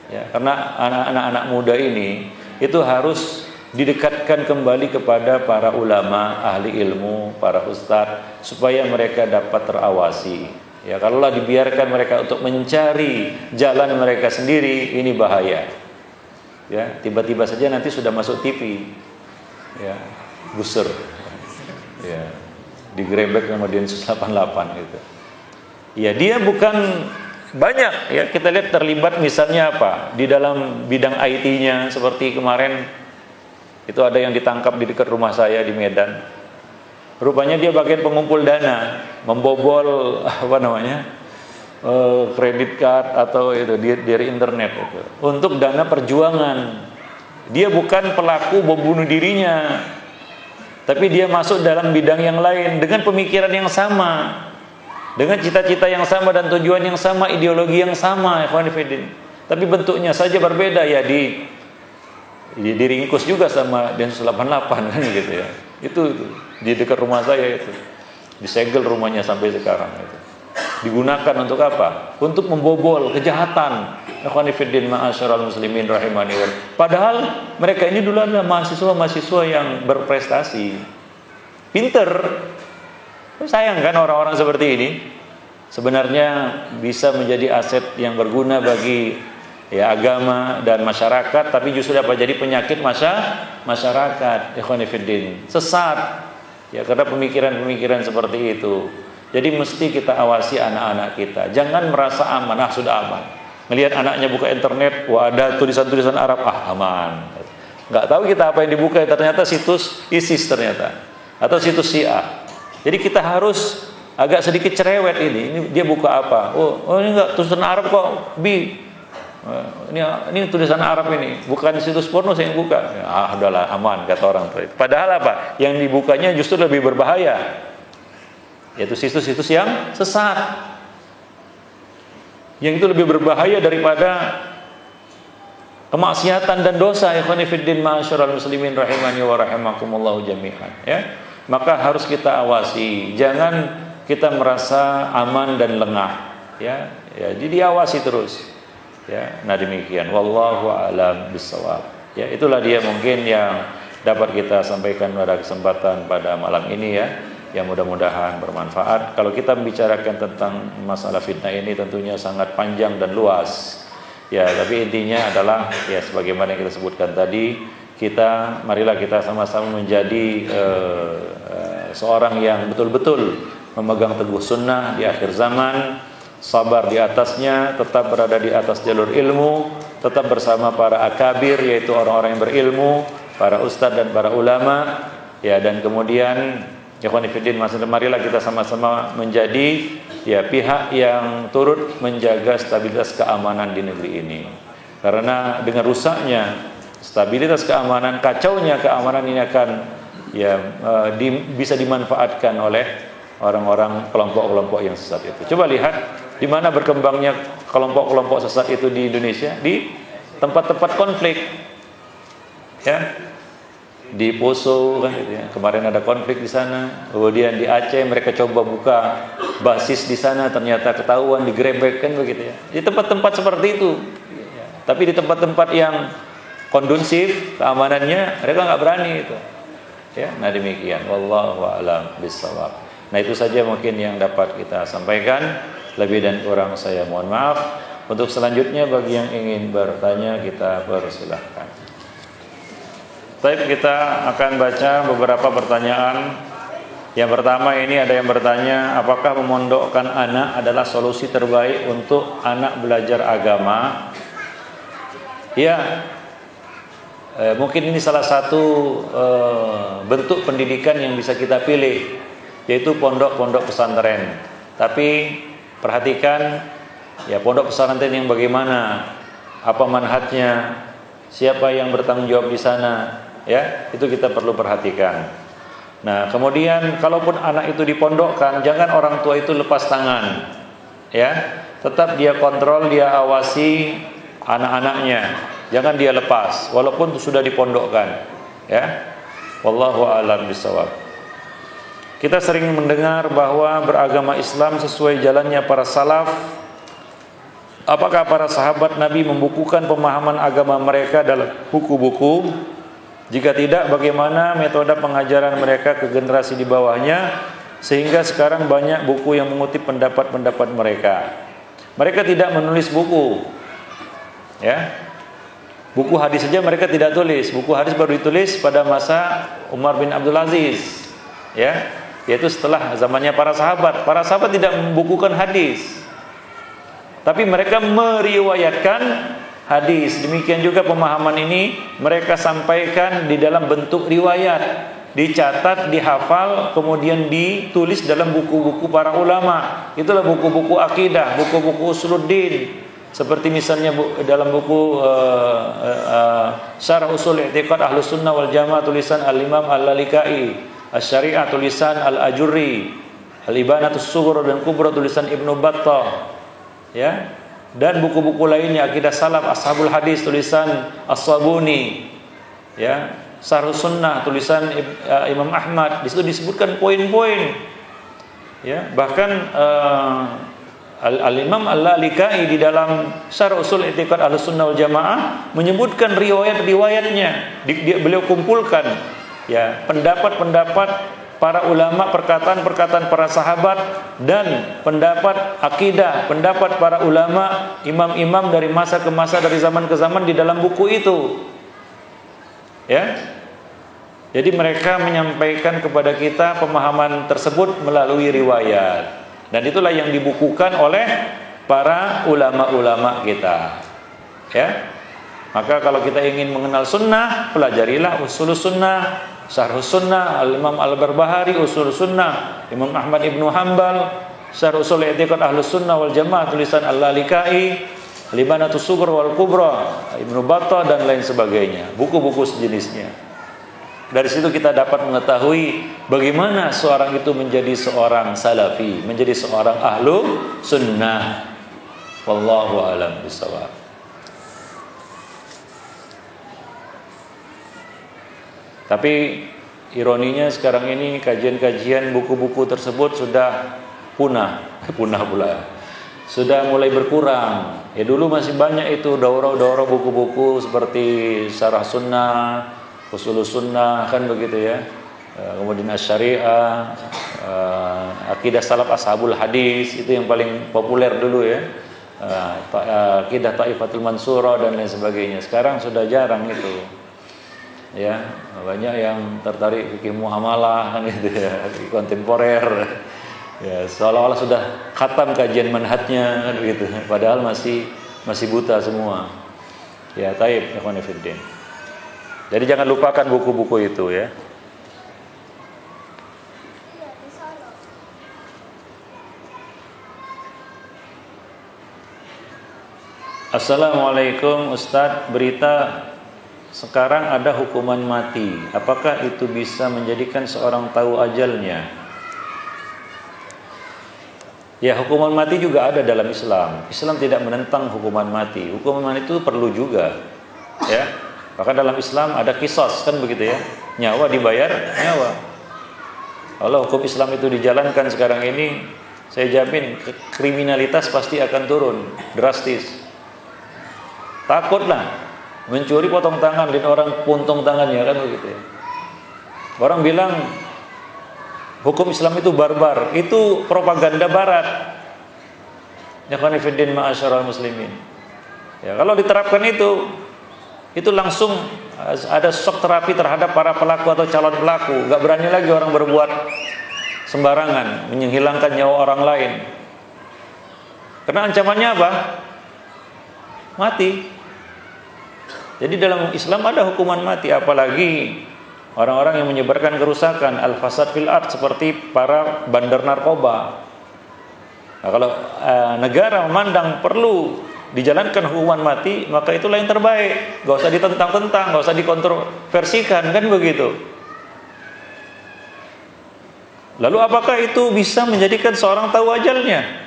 ya, karena anak-anak muda ini itu harus didekatkan kembali kepada para ulama, ahli ilmu, para ustadz, supaya mereka dapat terawasi. Ya, kalaulah dibiarkan mereka untuk mencari jalan mereka sendiri, ini bahaya. Ya, tiba-tiba saja nanti sudah masuk TV, ya, booster, ya, digrebek sama Densus 88 gitu. Ya, dia bukan banyak, ya, kita lihat terlibat misalnya apa di dalam bidang IT-nya, seperti kemarin itu ada yang ditangkap di dekat rumah saya di Medan. Rupanya dia bagian pengumpul dana, membobol apa namanya, kredit card atau itu dari internet itu untuk dana perjuangan. Dia bukan pelaku bom bunuh dirinya, tapi dia masuk dalam bidang yang lain dengan pemikiran yang sama, dengan cita-cita yang sama dan tujuan yang sama, ideologi yang sama, ikhwan fillah. Tapi bentuknya saja berbeda, ya, diringkus juga sama Densus 88 kan gitu ya. Itu di dekat rumah saya itu. Disegel rumahnya sampai sekarang itu. Digunakan untuk apa? Untuk membobol kejahatan. Ikhwan fillah ma'asyiral muslimin rahimani. Padahal mereka ini dulu adalah mahasiswa yang berprestasi, pinter. Sayang kan orang-orang seperti ini sebenarnya bisa menjadi aset yang berguna bagi, ya, agama dan masyarakat, tapi justru apa? Jadi penyakit masyarakat. Ikhwan fillah, sesat, ya, karena pemikiran-pemikiran seperti itu. Jadi mesti kita awasi anak-anak kita. Jangan merasa aman, sudah aman. Ngelihat anaknya buka internet, wah ada tulisan-tulisan Arab, aman. Nggak tahu kita apa yang dibuka, ternyata situs ISIS ternyata, atau situs Syiah. Jadi kita harus agak sedikit cerewet ini dia buka apa? Oh ini enggak tulisan Arab kok, ini tulisan Arab ini, bukan situs porno saya yang buka. Ya, udahlah aman kata orang tua. Padahal apa? Yang dibukanya justru lebih berbahaya. Yaitu situs-situs yang sesat, yang itu lebih berbahaya daripada kemaksiatan dan dosa. Ikhwan fillah ma'asyiral muslimin rahimani wa rahimakumullah jami'an, ya. Maka harus kita awasi, jangan kita merasa aman dan lengah, ya, jadi diawasi terus, ya. Nah demikian, wallahu a'lam bishawab. Ya, itulah dia mungkin yang dapat kita sampaikan pada kesempatan pada malam ini, ya. Yang mudah-mudahan bermanfaat. Kalau kita membicarakan tentang masalah fitnah ini tentunya sangat panjang dan luas, ya, tapi intinya adalah, ya, sebagaimana yang kita sebutkan tadi, marilah kita sama-sama menjadi seorang yang betul-betul memegang teguh sunnah di akhir zaman, sabar di atasnya, tetap berada di atas jalur ilmu, tetap bersama para akabir, yaitu orang-orang yang berilmu, para ustadz dan para ulama, ya, dan kemudian ikhwan fillah, marilah kita sama-sama menjadi, ya, pihak yang turut menjaga stabilitas keamanan di negeri ini. Karena dengan rusaknya stabilitas keamanan, kacaunya keamanan ini akan, ya, bisa dimanfaatkan oleh orang-orang kelompok-kelompok yang sesat itu. Coba lihat di mana berkembangnya kelompok-kelompok sesat itu di Indonesia, di tempat-tempat konflik, ya. Di Poso kan gitu, ya. Kemarin ada konflik di sana. Kemudian di Aceh mereka coba buka basis di sana, ternyata ketahuan, digrebek kan begitu, ya. Di tempat-tempat seperti itu, ya. Tapi di tempat-tempat yang kondusif keamanannya mereka nggak berani itu, ya. Nah demikian, wallahu a'lam bishawab. Nah itu saja mungkin yang dapat kita sampaikan. Lebih dan kurang saya mohon maaf. Untuk selanjutnya bagi yang ingin bertanya kita persilahkan. Baik, kita akan baca beberapa pertanyaan Yang pertama ini ada yang bertanya, apakah memondokkan anak adalah solusi terbaik untuk anak belajar agama? Ya, mungkin ini salah satu bentuk pendidikan yang bisa kita pilih, yaitu pondok-pondok pesantren. Tapi perhatikan, ya pondok pesantren yang bagaimana, apa manhajnya, siapa yang bertanggung jawab di sana, ya itu kita perlu perhatikan. Nah, kemudian kalaupun anak itu dipondokkan, jangan orang tua itu lepas tangan, ya. Tetap dia kontrol, dia awasi anak-anaknya. Jangan dia lepas, walaupun sudah dipondokkan, ya. Wallahu a'lam bishawab. Kita sering mendengar bahwa beragama Islam sesuai jalannya para salaf. Apakah para sahabat Nabi membukukan pemahaman agama mereka dalam buku-buku? Jika tidak, bagaimana metode pengajaran mereka ke generasi di bawahnya sehingga sekarang banyak buku yang mengutip pendapat-pendapat mereka. Mereka tidak menulis buku, ya. Buku hadis saja mereka tidak tulis. Buku hadis baru ditulis pada masa Umar bin Abdul Aziz, ya, yaitu setelah zamannya para sahabat. Para sahabat tidak membukukan hadis, tapi mereka meriwayatkan hadis. Demikian juga pemahaman ini mereka sampaikan di dalam bentuk riwayat, dicatat, dihafal, kemudian ditulis dalam buku-buku para ulama. Itulah buku-buku akidah, buku-buku usuluddin. Seperti misalnya dalam buku Syarah Ushul I'tiqad Ahlus Sunnah wal Jamaah tulisan Al-Imam Al-Lalikai, Asy-Syari'ah tulisan Al-Ajurri, Al-Ibanatus Sughra dan Kubra tulisan Ibnu Battah, ya. Dan buku-buku lainnya akidah salaf ashabul hadis tulisan As-Sabuni, ya, Syarh Sunnah tulisan Imam Ahmad. Di situ disebutkan poin-poin, ya. Bahkan Al-Imam Al-Lalikai di dalam Syarh Ushul I'tiqad Ahlus Sunnah wal Jamaah menyebutkan riwayat-riwayatnya. Beliau kumpulkan, ya, pendapat-pendapat para ulama, perkataan-perkataan para sahabat, dan pendapat akidah, pendapat para ulama, imam-imam dari masa ke masa, dari zaman ke zaman di dalam buku itu, ya. Jadi mereka menyampaikan kepada kita pemahaman tersebut melalui riwayat, dan itulah yang dibukukan oleh para ulama-ulama kita, ya. Maka kalau kita ingin mengenal sunnah, pelajarilah usulus sunnah, Syarh Sunnah Al-Imam Al-Barbahari, Usul Sunnah Imam Ahmad Ibnu Hanbal, Syarh Ushul I'tiqad Ahlus Sunnah wal Jamaah tulisan Al-Lalikai, Al-Ibanatus Sughra wal Kubra Ibnu Battah dan lain sebagainya, buku-buku sejenisnya. Dari situ kita dapat mengetahui bagaimana seorang itu menjadi seorang salafi, menjadi seorang ahlu sunnah. Wallahu a'lam bishawab. Tapi ironinya sekarang ini kajian-kajian buku-buku tersebut sudah punah pula. Sudah mulai berkurang. Ya dulu masih banyak itu daurah-daurah buku-buku seperti Syarah Sunnah, Usulus Sunnah, kan begitu ya. Kemudian Asy-Syari'ah, akidah salaf ashabul hadis, itu yang paling populer dulu ya. Akidah Taifatul Mansurah dan lain sebagainya. Sekarang sudah jarang itu. Ya, banyak yang tertarik fikih muamalah kan gitu ya, fikih kontemporer. Ya, seolah-olah sudah khatam kajian manhajnya kan gitu. Padahal masih buta semua. Ya, taib ikhwan fillah. Jadi jangan lupakan buku-buku itu ya. Assalamualaikum Ustadz, berita sekarang ada hukuman mati. Apakah itu bisa menjadikan seorang tahu ajalnya? Ya, hukuman mati juga ada dalam Islam. Islam tidak menentang hukuman mati. Hukuman mati itu perlu juga, ya. Bahkan dalam Islam ada qisas, kan begitu ya. Nyawa dibayar nyawa. Kalau hukum Islam itu dijalankan sekarang ini, saya jamin kriminalitas pasti akan turun drastis. Takutlah mencuri potong tangan dan orang puntung tangannya, kan begitu ya. Orang bilang hukum Islam itu barbar, itu propaganda barat. Ya kan fiddin ma'asyaral muslimin. Ya, kalau diterapkan itu langsung ada shock terapi terhadap para pelaku atau calon pelaku. Gak berani lagi orang berbuat sembarangan, menghilangkan nyawa orang lain. Karena ancamannya apa? Mati. Jadi dalam Islam ada hukuman mati, apalagi orang-orang yang menyebarkan kerusakan, al-fasad fil ard, seperti para bandar narkoba. Nah, kalau negara memandang perlu dijalankan hukuman mati, maka itulah yang terbaik. Gak usah ditentang-tentang, gak usah dikontroversikan, kan begitu. Lalu apakah itu bisa menjadikan seorang tahu ajalnya?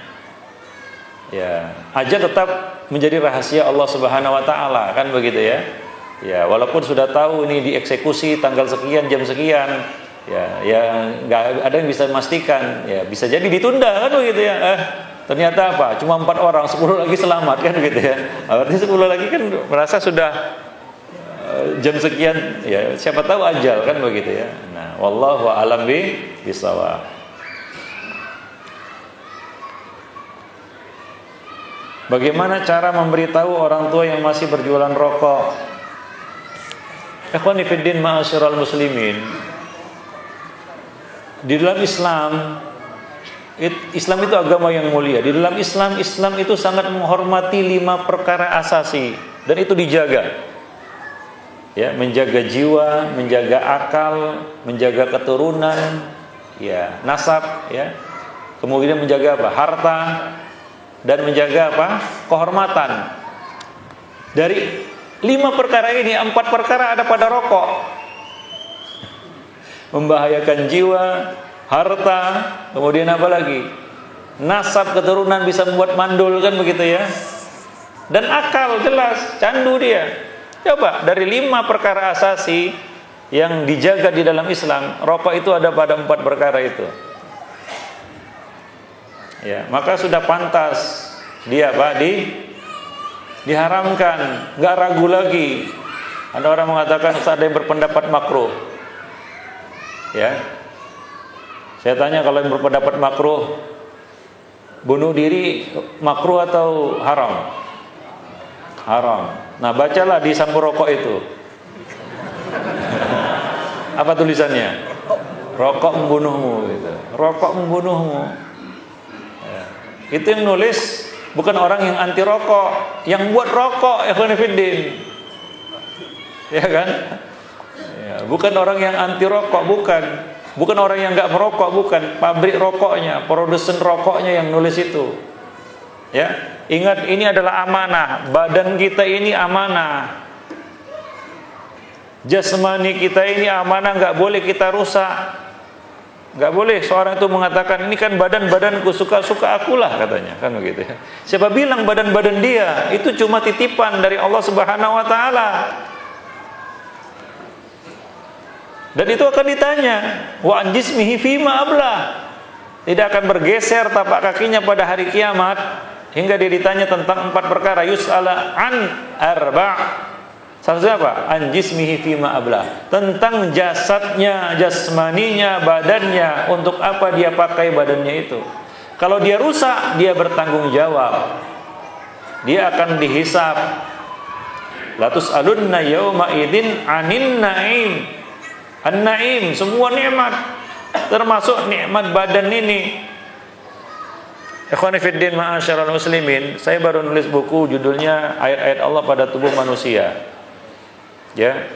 Ya, ajal tetap menjadi rahasia Allah Subhanahu wa taala, kan begitu ya. Ya, walaupun sudah tahu ini dieksekusi tanggal sekian, jam sekian, ya nggak ada yang bisa memastikan. Ya, bisa jadi ditunda, kan begitu ya. Ternyata apa? Cuma 4 orang, 10 lagi selamat, kan begitu ya. Artinya 10 lagi kan merasa sudah jam sekian, ya siapa tahu ajal, kan begitu ya. Nah, wallahu a'lam bishawab. Bagaimana cara memberitahu orang tua yang masih berjualan rokok? Ikhwani fiddin ma'asyiral muslimin. Di dalam Islam itu agama yang mulia. Di dalam Islam itu sangat menghormati 5 perkara asasi, dan itu dijaga. Ya, menjaga jiwa, menjaga akal, menjaga keturunan, ya, nasab, ya. Kemudian menjaga apa? Harta, dan menjaga apa? Kehormatan. Dari 5 perkara ini, 4 perkara ada pada rokok. Membahayakan jiwa, harta, kemudian apa lagi? Nasab, keturunan, bisa membuat mandul, kan begitu ya. Dan akal, jelas, candu dia. Coba, dari 5 perkara asasi yang dijaga di dalam Islam, rokok itu ada pada 4 perkara itu. Ya, maka sudah pantas dia apa? Diharamkan, nggak ragu lagi. Ada orang mengatakan ada yang berpendapat makruh. Ya, saya tanya, kalau yang berpendapat makruh, bunuh diri makruh atau haram? Haram. Nah, bacalah di sampul rokok itu. Apa tulisannya? Rokok membunuhmu, gitu. Rokok membunuhmu. Ya. Itu yang nulis bukan orang yang anti rokok, yang buat rokok, ikhwan fillah. Ya kan? Ya, bukan orang yang anti rokok, bukan orang yang nggak merokok, bukan. Pabrik rokoknya, produsen rokoknya yang nulis itu. Ya, ingat, ini adalah amanah. Badan kita ini amanah. Jasmani kita ini amanah, nggak boleh kita rusak. Nggak boleh seorang itu mengatakan, ini kan badan-badanku, suka-suka akulah, katanya, kan begitu ya. Siapa bilang badan-badan dia? Itu cuma titipan dari Allah Subhanahu wa taala. Dan itu akan ditanya, wa an jismihi fima ablah. Tidak akan bergeser tapak kakinya pada hari kiamat hingga dia ditanya tentang 4 perkara. Yus'ala an arba'. Salah satunya apa? An jismihi fima ablah. Tentang jasadnya, jasmaninya, badannya, untuk apa dia pakai badannya itu. Kalau dia rusak, dia bertanggung jawab. Dia akan dihisab. La tus'alunna yawma idzin 'anin na'im. An-na'im, semua nikmat, termasuk nikmat badan ini. Ikhwani fiddin ma'asyiral muslimin, saya baru nulis buku judulnya Ayat-ayat Allah pada Tubuh Manusia. Ya.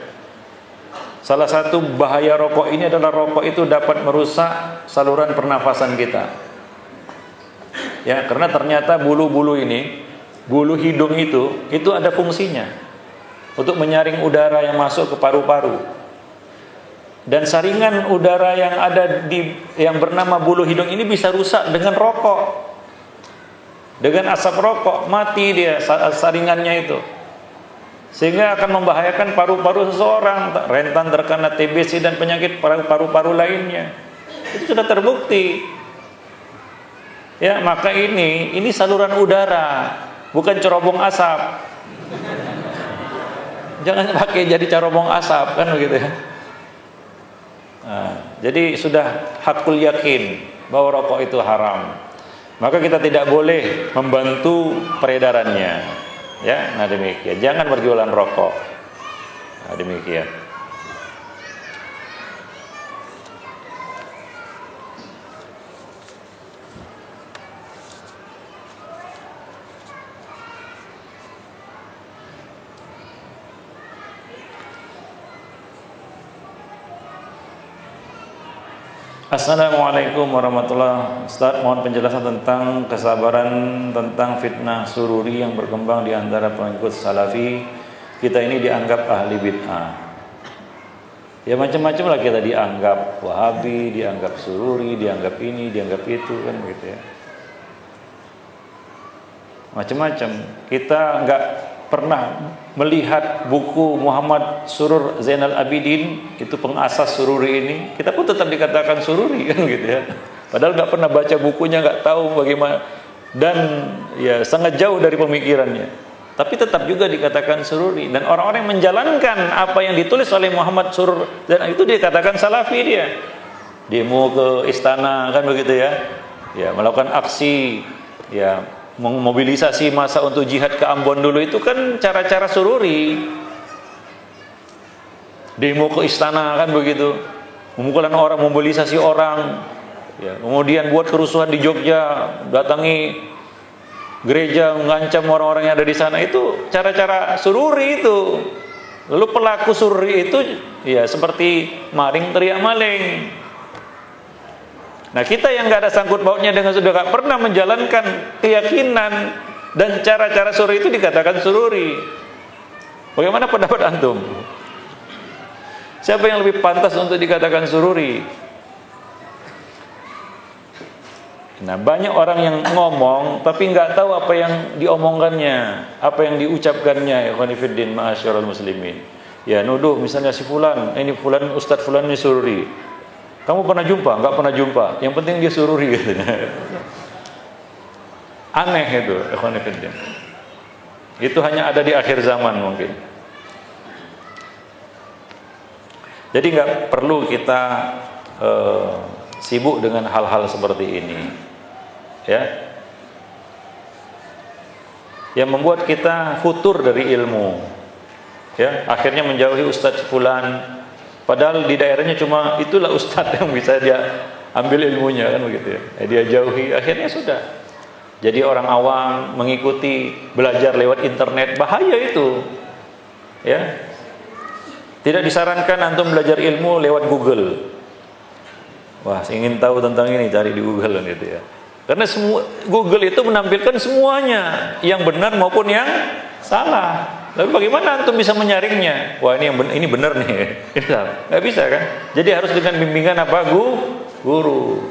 Salah satu bahaya rokok ini adalah rokok itu dapat merusak saluran pernafasan kita. Ya, karena ternyata bulu-bulu ini, bulu hidung itu ada fungsinya untuk menyaring udara yang masuk ke paru-paru. Dan saringan udara yang ada yang bernama bulu hidung ini bisa rusak dengan rokok. Dengan asap rokok, mati dia saringannya itu. Sehingga akan membahayakan paru-paru seseorang, rentan terkena TBC dan penyakit paru-paru lainnya. Itu sudah terbukti. Ya, maka ini saluran udara, bukan cerobong asap. Jangan pakai jadi cerobong asap, kan begitu ya. Nah, jadi sudah hakul yakin bahwa rokok itu haram. Maka kita tidak boleh membantu peredarannya. Ya, nah demikian. Jangan berjualan rokok. Nah, demikian. Assalamualaikum warahmatullahi wabarakatuh. Ustaz, mohon penjelasan tentang kesabaran tentang fitnah sururi yang berkembang di antara pengikut salafi. Kita ini dianggap ahli bid'ah. Ya macam-macam lah kita dianggap wahabi, dianggap sururi, dianggap ini, dianggap itu, kan begitu ya. Macam-macam. Kita enggak pernah melihat buku Muhammad Surur Zainal Abidin, itu pengasas sururi ini, kita pun tetap dikatakan sururi, kan gitu ya. Padahal nggak pernah baca bukunya, nggak tahu bagaimana, dan ya sangat jauh dari pemikirannya, tapi tetap juga dikatakan sururi. Dan orang-orang yang menjalankan apa yang ditulis oleh Muhammad Surur dan itu dikatakan salafi. Dia demo ke istana, kan begitu ya, ya melakukan aksi, ya memobilisasi massa untuk jihad ke Ambon dulu, itu kan cara-cara sururi. Demo ke istana, kan begitu, memukulkan orang, mobilisasi orang, ya, kemudian buat kerusuhan di Jogja, datangi gereja, mengancam orang-orang yang ada di sana. Itu cara-cara sururi itu. Lalu pelaku sururi itu ya seperti maling teriak maling. Nah, kita yang nggak ada sangkut pautnya dengan sudah nggak pernah menjalankan keyakinan dan cara-cara sururi itu dikatakan sururi. Bagaimana pendapat antum? Siapa yang lebih pantas untuk dikatakan sururi? Nah, banyak orang yang ngomong tapi nggak tahu apa yang diomongkannya, apa yang diucapkannya. Ikhwani fiddin, ma'asyiral muslimin. Ya, nuduh misalnya si fulan, ini fulan, Ustadz fulan ini sururi. Kamu pernah jumpa? Enggak pernah jumpa. Yang penting dia sururi, katanya. Aneh itu, ikhwan fillah. Itu hanya ada di akhir zaman mungkin. Jadi enggak perlu kita sibuk dengan hal-hal seperti ini. Ya. Yang membuat kita futur dari ilmu. Ya, akhirnya menjauhi Ustadz fulan. Padahal di daerahnya cuma itulah ustadz yang bisa dia ambil ilmunya, kan begitu ya. Dia jauhi, akhirnya sudah. Jadi orang awam mengikuti, belajar lewat internet, bahaya itu. Ya. Tidak disarankan antum belajar ilmu lewat Google. Wah, saya ingin tahu tentang ini, cari di Google gitu ya. Karena semua Google itu menampilkan semuanya, yang benar maupun yang salah. Lalu bagaimana antum bisa menyaringnya? Wah, ini benar nih. Nggak bisa kan? Jadi harus dengan bimbingan apa? Guru.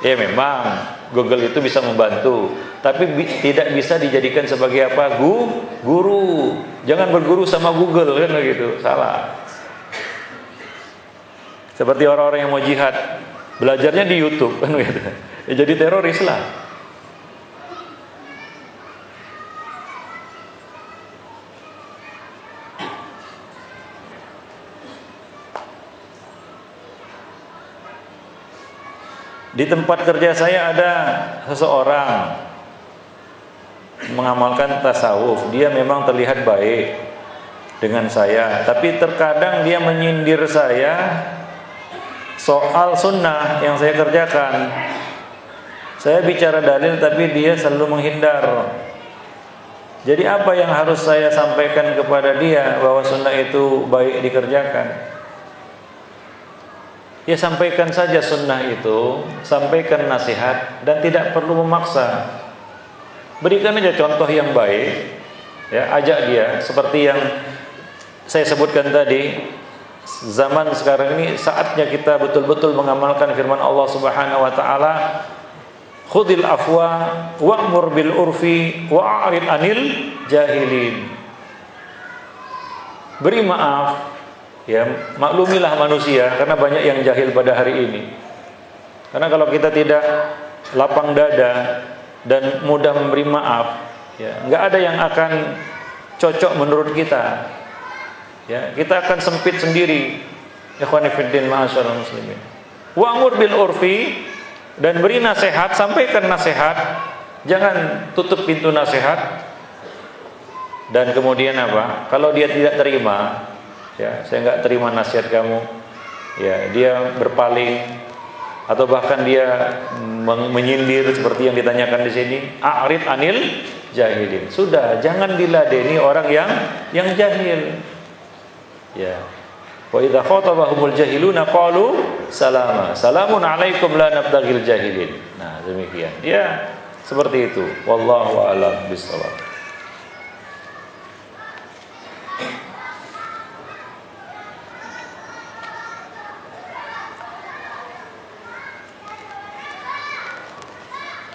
Ya memang Google itu bisa membantu, tapi tidak bisa dijadikan sebagai apa? Guru. Jangan berguru sama Google, kan begitu. Salah. Seperti orang-orang yang mau jihad, belajarnya di YouTube, kan begitu. Ya, jadi teroris lah. Di tempat kerja saya ada seseorang mengamalkan tasawuf. Dia memang terlihat baik dengan saya, tapi terkadang dia menyindir saya soal sunnah yang saya kerjakan. Saya bicara dalil tapi dia selalu menghindar. Jadi apa yang harus saya sampaikan kepada dia bahwa sunnah itu baik dikerjakan? Ya sampaikan saja sunnah itu, sampaikan nasihat dan tidak perlu memaksa. Berikan aja contoh yang baik, ya, ajak dia seperti yang saya sebutkan tadi. Zaman sekarang ini saatnya kita betul-betul mengamalkan firman Allah Subhanahu wa taala, khudil afwa wa'mur bil urfi wa'rid anil jahilin. Beri maaf. Ya, maklumilah manusia karena banyak yang jahil pada hari ini. Karena kalau kita tidak lapang dada dan mudah memberi maaf, ya, nggak ada yang akan cocok menurut kita. Ya, kita akan sempit sendiri. Ikhwani fiddin, ma'asyiral muslimin. Wa'mur bil urfi, dan beri nasihat, sampaikan nasihat. Jangan tutup pintu nasihat. Dan kemudian apa? Kalau dia tidak terima, ya, saya nggak terima nasihat kamu, ya, dia berpaling atau bahkan dia menyindir seperti yang ditanyakan di sini, a'rid anil jahilin. Sudah, jangan diladeni orang yang jahil. Ya. Wa idza khatabahumul jahiluna qalu salama. Salamun alaikum la nabtaghil jahilin. Nah, demikian. Ya, seperti itu. Wallahu a'lam bishawab.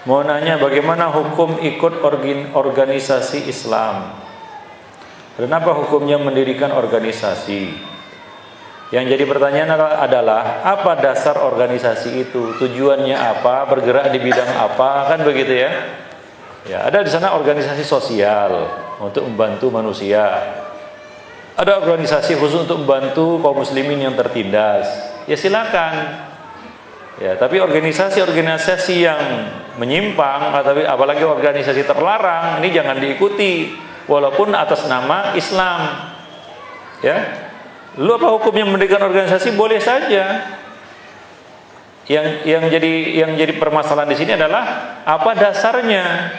Mau nanya bagaimana hukum ikut organisasi Islam? Kenapa hukumnya mendirikan organisasi? Yang jadi pertanyaan adalah apa dasar organisasi itu? Tujuannya apa? Bergerak di bidang apa? Kan begitu ya? Ya, ada di sana organisasi sosial untuk membantu manusia. Ada organisasi khusus untuk membantu kaum muslimin yang tertindas. Ya silakan. Ya, tapi organisasi-organisasi yang menyimpang atau apalagi organisasi terlarang ini jangan diikuti walaupun atas nama Islam. Ya. Lu apa hukumnya mendirikan organisasi? Boleh saja. Yang jadi permasalahan di sini adalah apa dasarnya?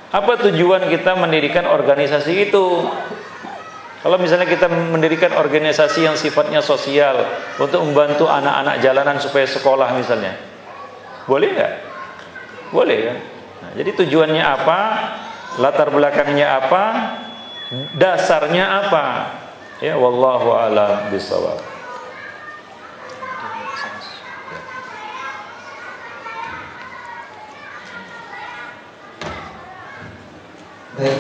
Apa tujuan kita mendirikan organisasi itu? Kalau misalnya kita mendirikan organisasi yang sifatnya sosial untuk membantu anak-anak jalanan supaya sekolah misalnya, boleh nggak? Boleh kan? Nah, jadi tujuannya apa? Latar belakangnya apa? Dasarnya apa? Ya, wallahu a'lam bishawab. Baik,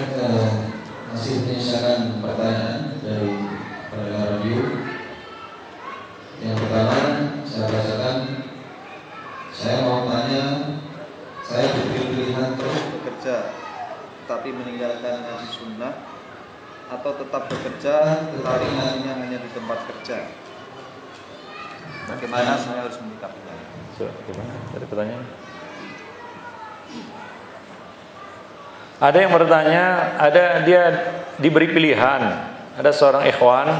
masih menyisakan pertanyaan dari pendengar radio. Yang pertama saya bacakan. Saya mau tanya, saya diberi pilihan terus bekerja tapi meninggalkan ngaji sunnah, atau tetap bekerja tetapi ngajinya hanya di tempat kerja. Bagaimana saya harus menyikapinya? Gimana? Ada pertanyaan? Ada yang bertanya, ada dia diberi pilihan. Ada seorang ikhwan,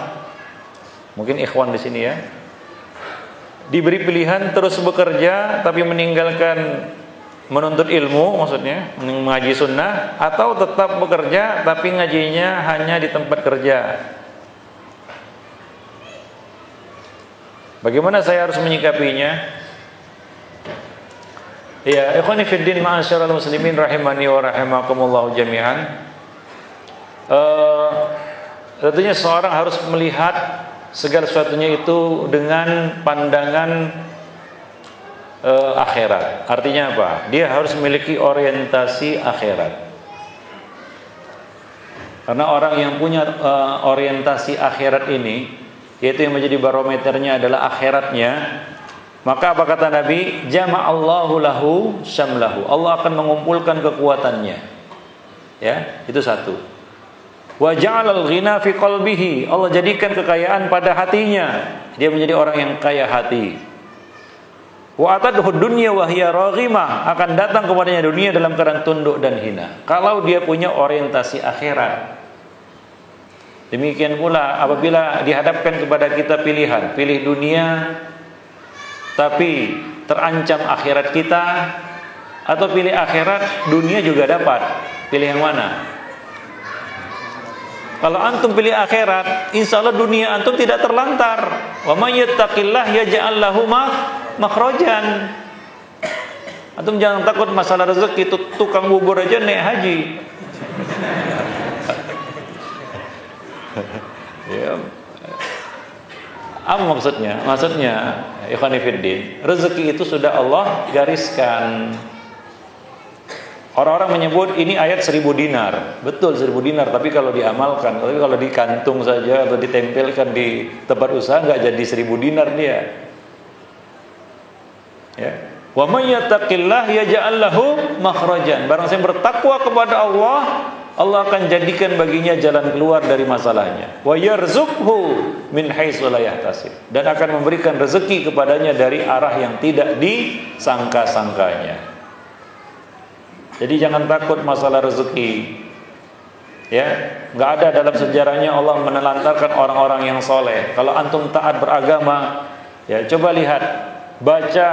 mungkin ikhwan di sini ya, diberi pilihan terus bekerja tapi meninggalkan menuntut ilmu, maksudnya mengaji sunnah, atau tetap bekerja tapi ngajinya hanya di tempat kerja. Bagaimana saya harus menyikapinya? Ya, ikhwani fiddin ma'asyiral muslimin rahimani wa rahimakumullah jami'an. Tentunya seorang harus melihat segala sesuatunya itu dengan pandangan akhirat. Artinya apa? Dia harus memiliki orientasi akhirat. Karena orang yang punya orientasi akhirat ini, yaitu yang menjadi barometernya adalah akhiratnya, maka apa kata Nabi? Jama'allahu lahu syamlahu. Allah akan mengumpulkan kekuatannya. Ya, itu satu. Wa ja'alal ghina fi qalbihi. Allah jadikan kekayaan pada hatinya. Dia menjadi orang yang kaya hati. Wa atadhu dunya wa hiya raghimah. Akan datang kepadanya dunia dalam keadaan tunduk dan hina. Kalau dia punya orientasi akhirat. Demikian pula apabila dihadapkan kepada kita pilihan, pilih dunia tapi terancam akhirat kita, atau pilih akhirat dunia juga dapat, pilih yang mana? Kalau antum pilih akhirat, insya Allah dunia antum tidak terlantar. Wa may yattaqillah yaj'al lahu makhrajan. Antum jangan takut masalah rezeki, tukang bubur aja naik haji. Ya. Apa maksudnya? Maksudnya ikhwan fillah, rezeki itu sudah Allah gariskan. Orang-orang menyebut ini ayat 1000 dinar. Betul 1000 dinar, tapi kalau diamalkan, tapi kalau dikantung saja atau ditempelkan di tempat usaha enggak jadi 1000 dinar dia. Ya. Wa may yattaqillah yaj'al lahu makhrajan. Barang siapa bertakwa kepada Allah, Allah akan jadikan baginya jalan keluar dari masalahnya. Wa yarzuqhu min haitsu la yahtasib. Dan akan memberikan rezeki kepadanya dari arah yang tidak disangka-sangkanya. Jadi jangan takut masalah rezeki. Ya, enggak ada dalam sejarahnya Allah menelantarkan orang-orang yang soleh. Kalau antum taat beragama, ya coba baca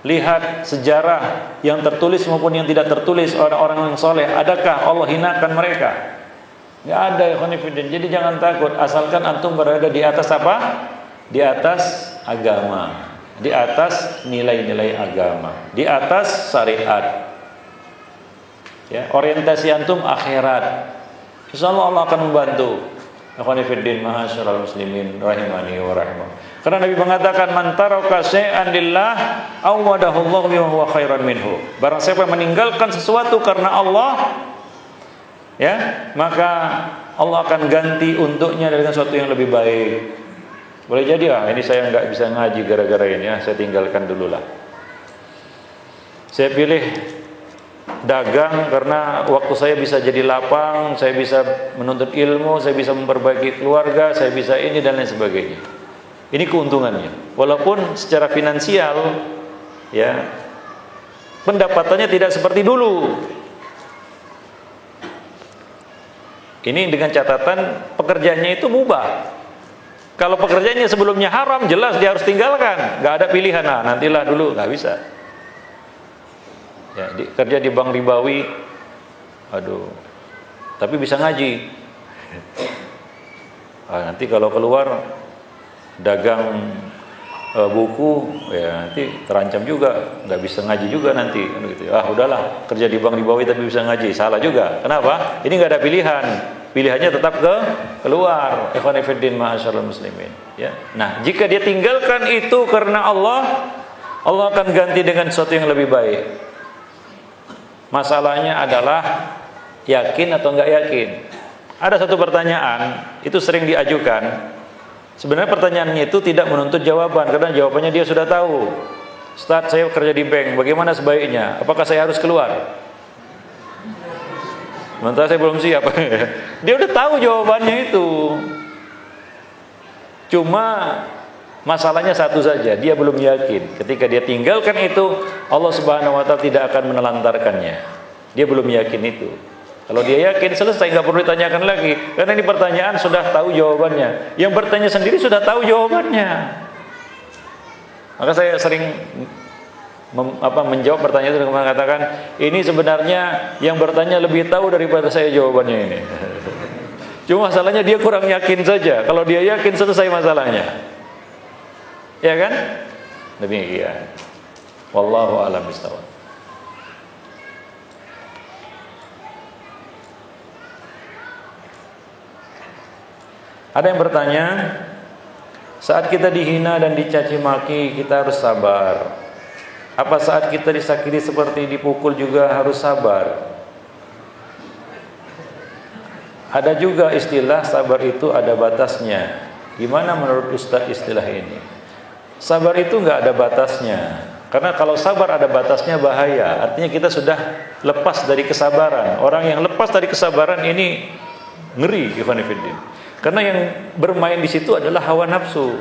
lihat sejarah yang tertulis maupun yang tidak tertulis orang-orang yang soleh. Adakah Allah hinakan mereka? Nggak ada ya khonifidin. Jadi jangan takut, asalkan antum berada di atas apa? di atas agama, di atas nilai-nilai agama, di atas syariat. Ya, orientasi antum akhirat. Insyaallah Allah akan membantu. Akhwani fiddin, ma'asyiral muslimin rahimani wa rahimah. Karena Nabi mengatakan man taraka syai'an lillah awadahu Allah bima huwa khairan minhu. Barang siapa yang meninggalkan sesuatu karena Allah, ya, maka Allah akan ganti untuknya dengan sesuatu yang lebih baik. Boleh jadi ini saya nggak bisa ngaji gara-gara ini ya, saya tinggalkan dulu lah. Saya pilih dagang karena waktu saya bisa jadi lapang, saya bisa menuntut ilmu, saya bisa memperbaiki keluarga, saya bisa ini dan lain sebagainya. Ini keuntungannya. Walaupun secara finansial, ya, pendapatannya tidak seperti dulu. Ini dengan catatan pekerjaannya itu mubah. Kalau pekerjaannya sebelumnya haram, jelas dia harus tinggalkan. Nggak ada pilihan, nantilah dulu, nggak bisa. Ya, kerja di bank ribawi, tapi bisa ngaji. Nanti kalau keluar dagang buku, ya nanti terancam juga, nggak bisa ngaji juga nanti. Gitu. Udahlah, kerja di bank ribawi tapi bisa ngaji, salah juga. Kenapa? Ini nggak ada pilihan. Pilihannya tetap keluar. Ikhwan fillah ma'asyiral muslimin. Ya. Nah, jika dia tinggalkan itu karena Allah, Allah akan ganti dengan sesuatu yang lebih baik. Masalahnya adalah yakin atau enggak yakin. Ada satu pertanyaan, itu sering diajukan. Sebenarnya pertanyaannya itu tidak menuntut jawaban, karena jawabannya dia sudah tahu. Ustaz, saya kerja di bank, bagaimana sebaiknya? Apakah saya harus keluar? Sementara saya belum siap. Dia udah tahu jawabannya itu. Cuma masalahnya satu saja, dia belum yakin. Ketika dia tinggalkan itu, Allah Subhanahu wa taala tidak akan menelantarkannya. Dia belum yakin itu. Kalau dia yakin, selesai, nggak perlu ditanyakan lagi. Karena ini pertanyaan sudah tahu jawabannya. Yang bertanya sendiri sudah tahu jawabannya. Maka saya sering menjawab pertanyaan itu dengan mengatakan, ini sebenarnya yang bertanya lebih tahu daripada saya jawabannya ini. Cuma masalahnya dia kurang yakin saja. Kalau dia yakin, selesai masalahnya. Ya kan? Demikian. Wallahu a'lam bishawab. Ada yang bertanya, saat kita dihina dan dicaci maki, kita harus sabar. Apa saat kita disakiti seperti dipukul juga harus sabar? Ada juga istilah sabar itu ada batasnya. Gimana menurut Ustaz istilah ini? Sabar itu nggak ada batasnya. Karena kalau sabar ada batasnya bahaya. Artinya kita sudah lepas dari kesabaran. Orang yang lepas dari kesabaran ini ngeri, ikhwan fillah. Karena yang bermain di situ adalah hawa nafsu.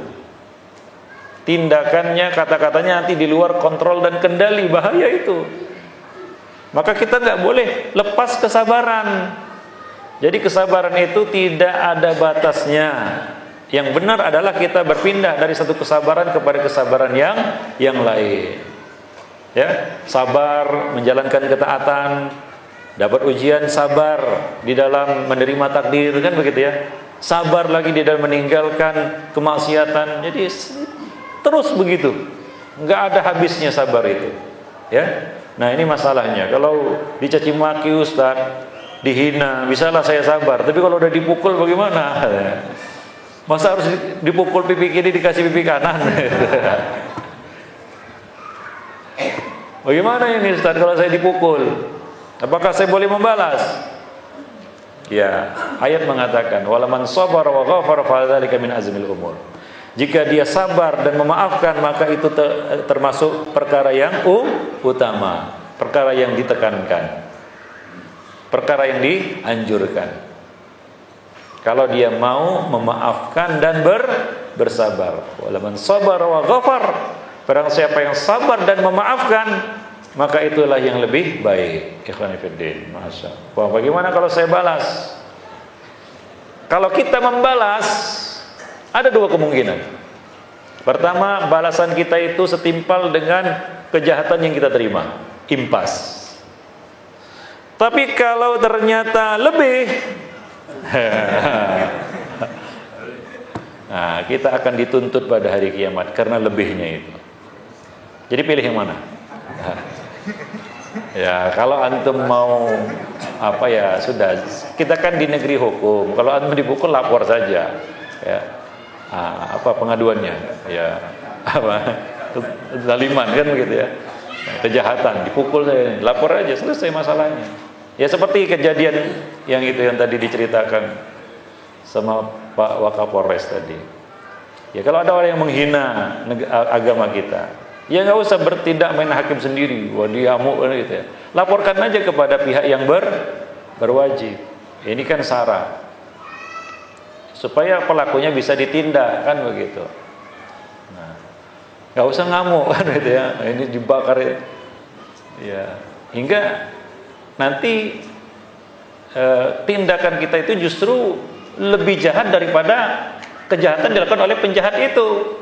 Tindakannya, kata-katanya nanti di luar kontrol dan kendali, bahaya itu. Maka kita nggak boleh lepas kesabaran. Jadi kesabaran itu tidak ada batasnya. Yang benar adalah kita berpindah dari satu kesabaran kepada kesabaran yang lain. Ya, sabar menjalankan ketaatan, dapat ujian, sabar di dalam menerima takdir, kan begitu ya. Sabar lagi di dalam meninggalkan kemaksiatan. Jadi terus begitu, nggak ada habisnya sabar itu, ya. Nah ini masalahnya. Kalau dicaci maki Ustaz, dihina, bisalah saya sabar. Tapi kalau udah dipukul bagaimana? Masa harus dipukul pipi kiri dikasih pipi kanan? Bagaimana ini Ustaz kalau saya dipukul? Apakah saya boleh membalas? Ya, ayat mengatakan, "Walaman sabara wa ghafara fa dzalika min azmil umur." Jika dia sabar dan memaafkan, maka itu termasuk perkara yang utama, perkara yang ditekankan, perkara yang dianjurkan. Kalau dia mau memaafkan dan bersabar. Walaman sabara wa ghafar, barang siapa yang sabar dan memaafkan, maka itulah yang lebih baik. Ikhwan fillah, masyaallah. Wah, bagaimana kalau saya balas? Kalau kita membalas, ada dua kemungkinan. Pertama, balasan kita itu setimpal dengan kejahatan yang kita terima, impas. Tapi kalau ternyata lebih, Nah, kita akan dituntut pada hari kiamat karena lebihnya itu. Jadi pilih yang mana? Nah, ya kalau antum mau apa ya sudah, kita kan di negeri hukum. Kalau antum dipukul lapor saja, ya. Apa pengaduannya? Ya apa? Zaliman kan begitu ya. Kejahatan, dipukul saya, lapor aja, selesai masalahnya. Ya seperti kejadian yang itu yang tadi diceritakan sama Pak Wakapolres tadi. Ya kalau ada orang yang menghina agama kita, ya nggak usah bertindak main hakim sendiri, wah dia amuk gitu ya. Laporkan aja kepada pihak yang berwajib. Ini kan SARA, supaya pelakunya bisa ditindak kan begitu. Nah, nggak usah ngamuk kan gitu ya. Ini dibakar ya, hingga nanti tindakan kita itu justru lebih jahat daripada kejahatan dilakukan oleh penjahat itu.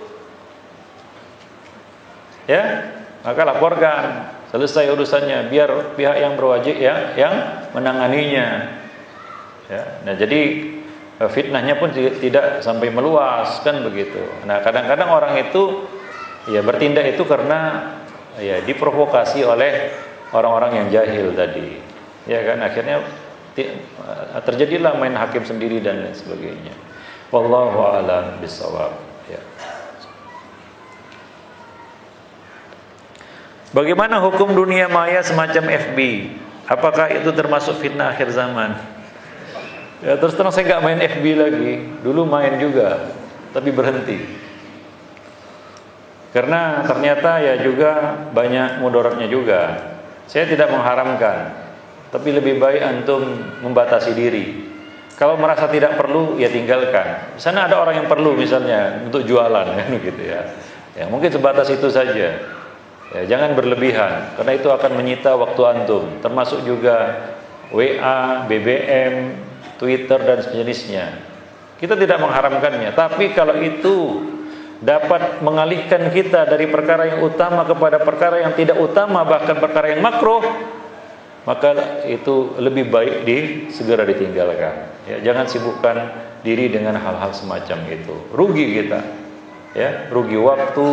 Ya, maka laporkan, selesai urusannya, biar pihak yang berwajib ya yang menanganinya. Ya, nah jadi fitnahnya pun tidak sampai meluas kan begitu. Nah kadang-kadang orang itu ya bertindak itu karena ya diprovokasi oleh orang-orang yang jahil tadi, ya kan, akhirnya terjadilah main hakim sendiri dan lain sebagainya. Wallahu a'lam bishawab. Ya. Bagaimana hukum dunia maya semacam FB? Apakah itu termasuk fitnah akhir zaman? Ya terus terang saya nggak main FB lagi. Dulu main juga, tapi berhenti. Karena ternyata ya juga banyak mudaratnya juga. Saya tidak mengharamkan, tapi lebih baik antum membatasi diri. Kalau merasa tidak perlu, ya tinggalkan. Di sana ada orang yang perlu misalnya untuk jualan kan gitu ya. Ya mungkin sebatas itu saja. Ya, jangan berlebihan, karena itu akan menyita waktu antum. Termasuk juga WA, BBM, Twitter dan sejenisnya. Kita tidak mengharamkannya, tapi kalau itu dapat mengalihkan kita dari perkara yang utama kepada perkara yang tidak utama, bahkan perkara yang makruh, maka itu lebih baik segera ditinggalkan. Ya, jangan sibukkan diri dengan hal-hal semacam itu. Rugi kita, ya, rugi waktu,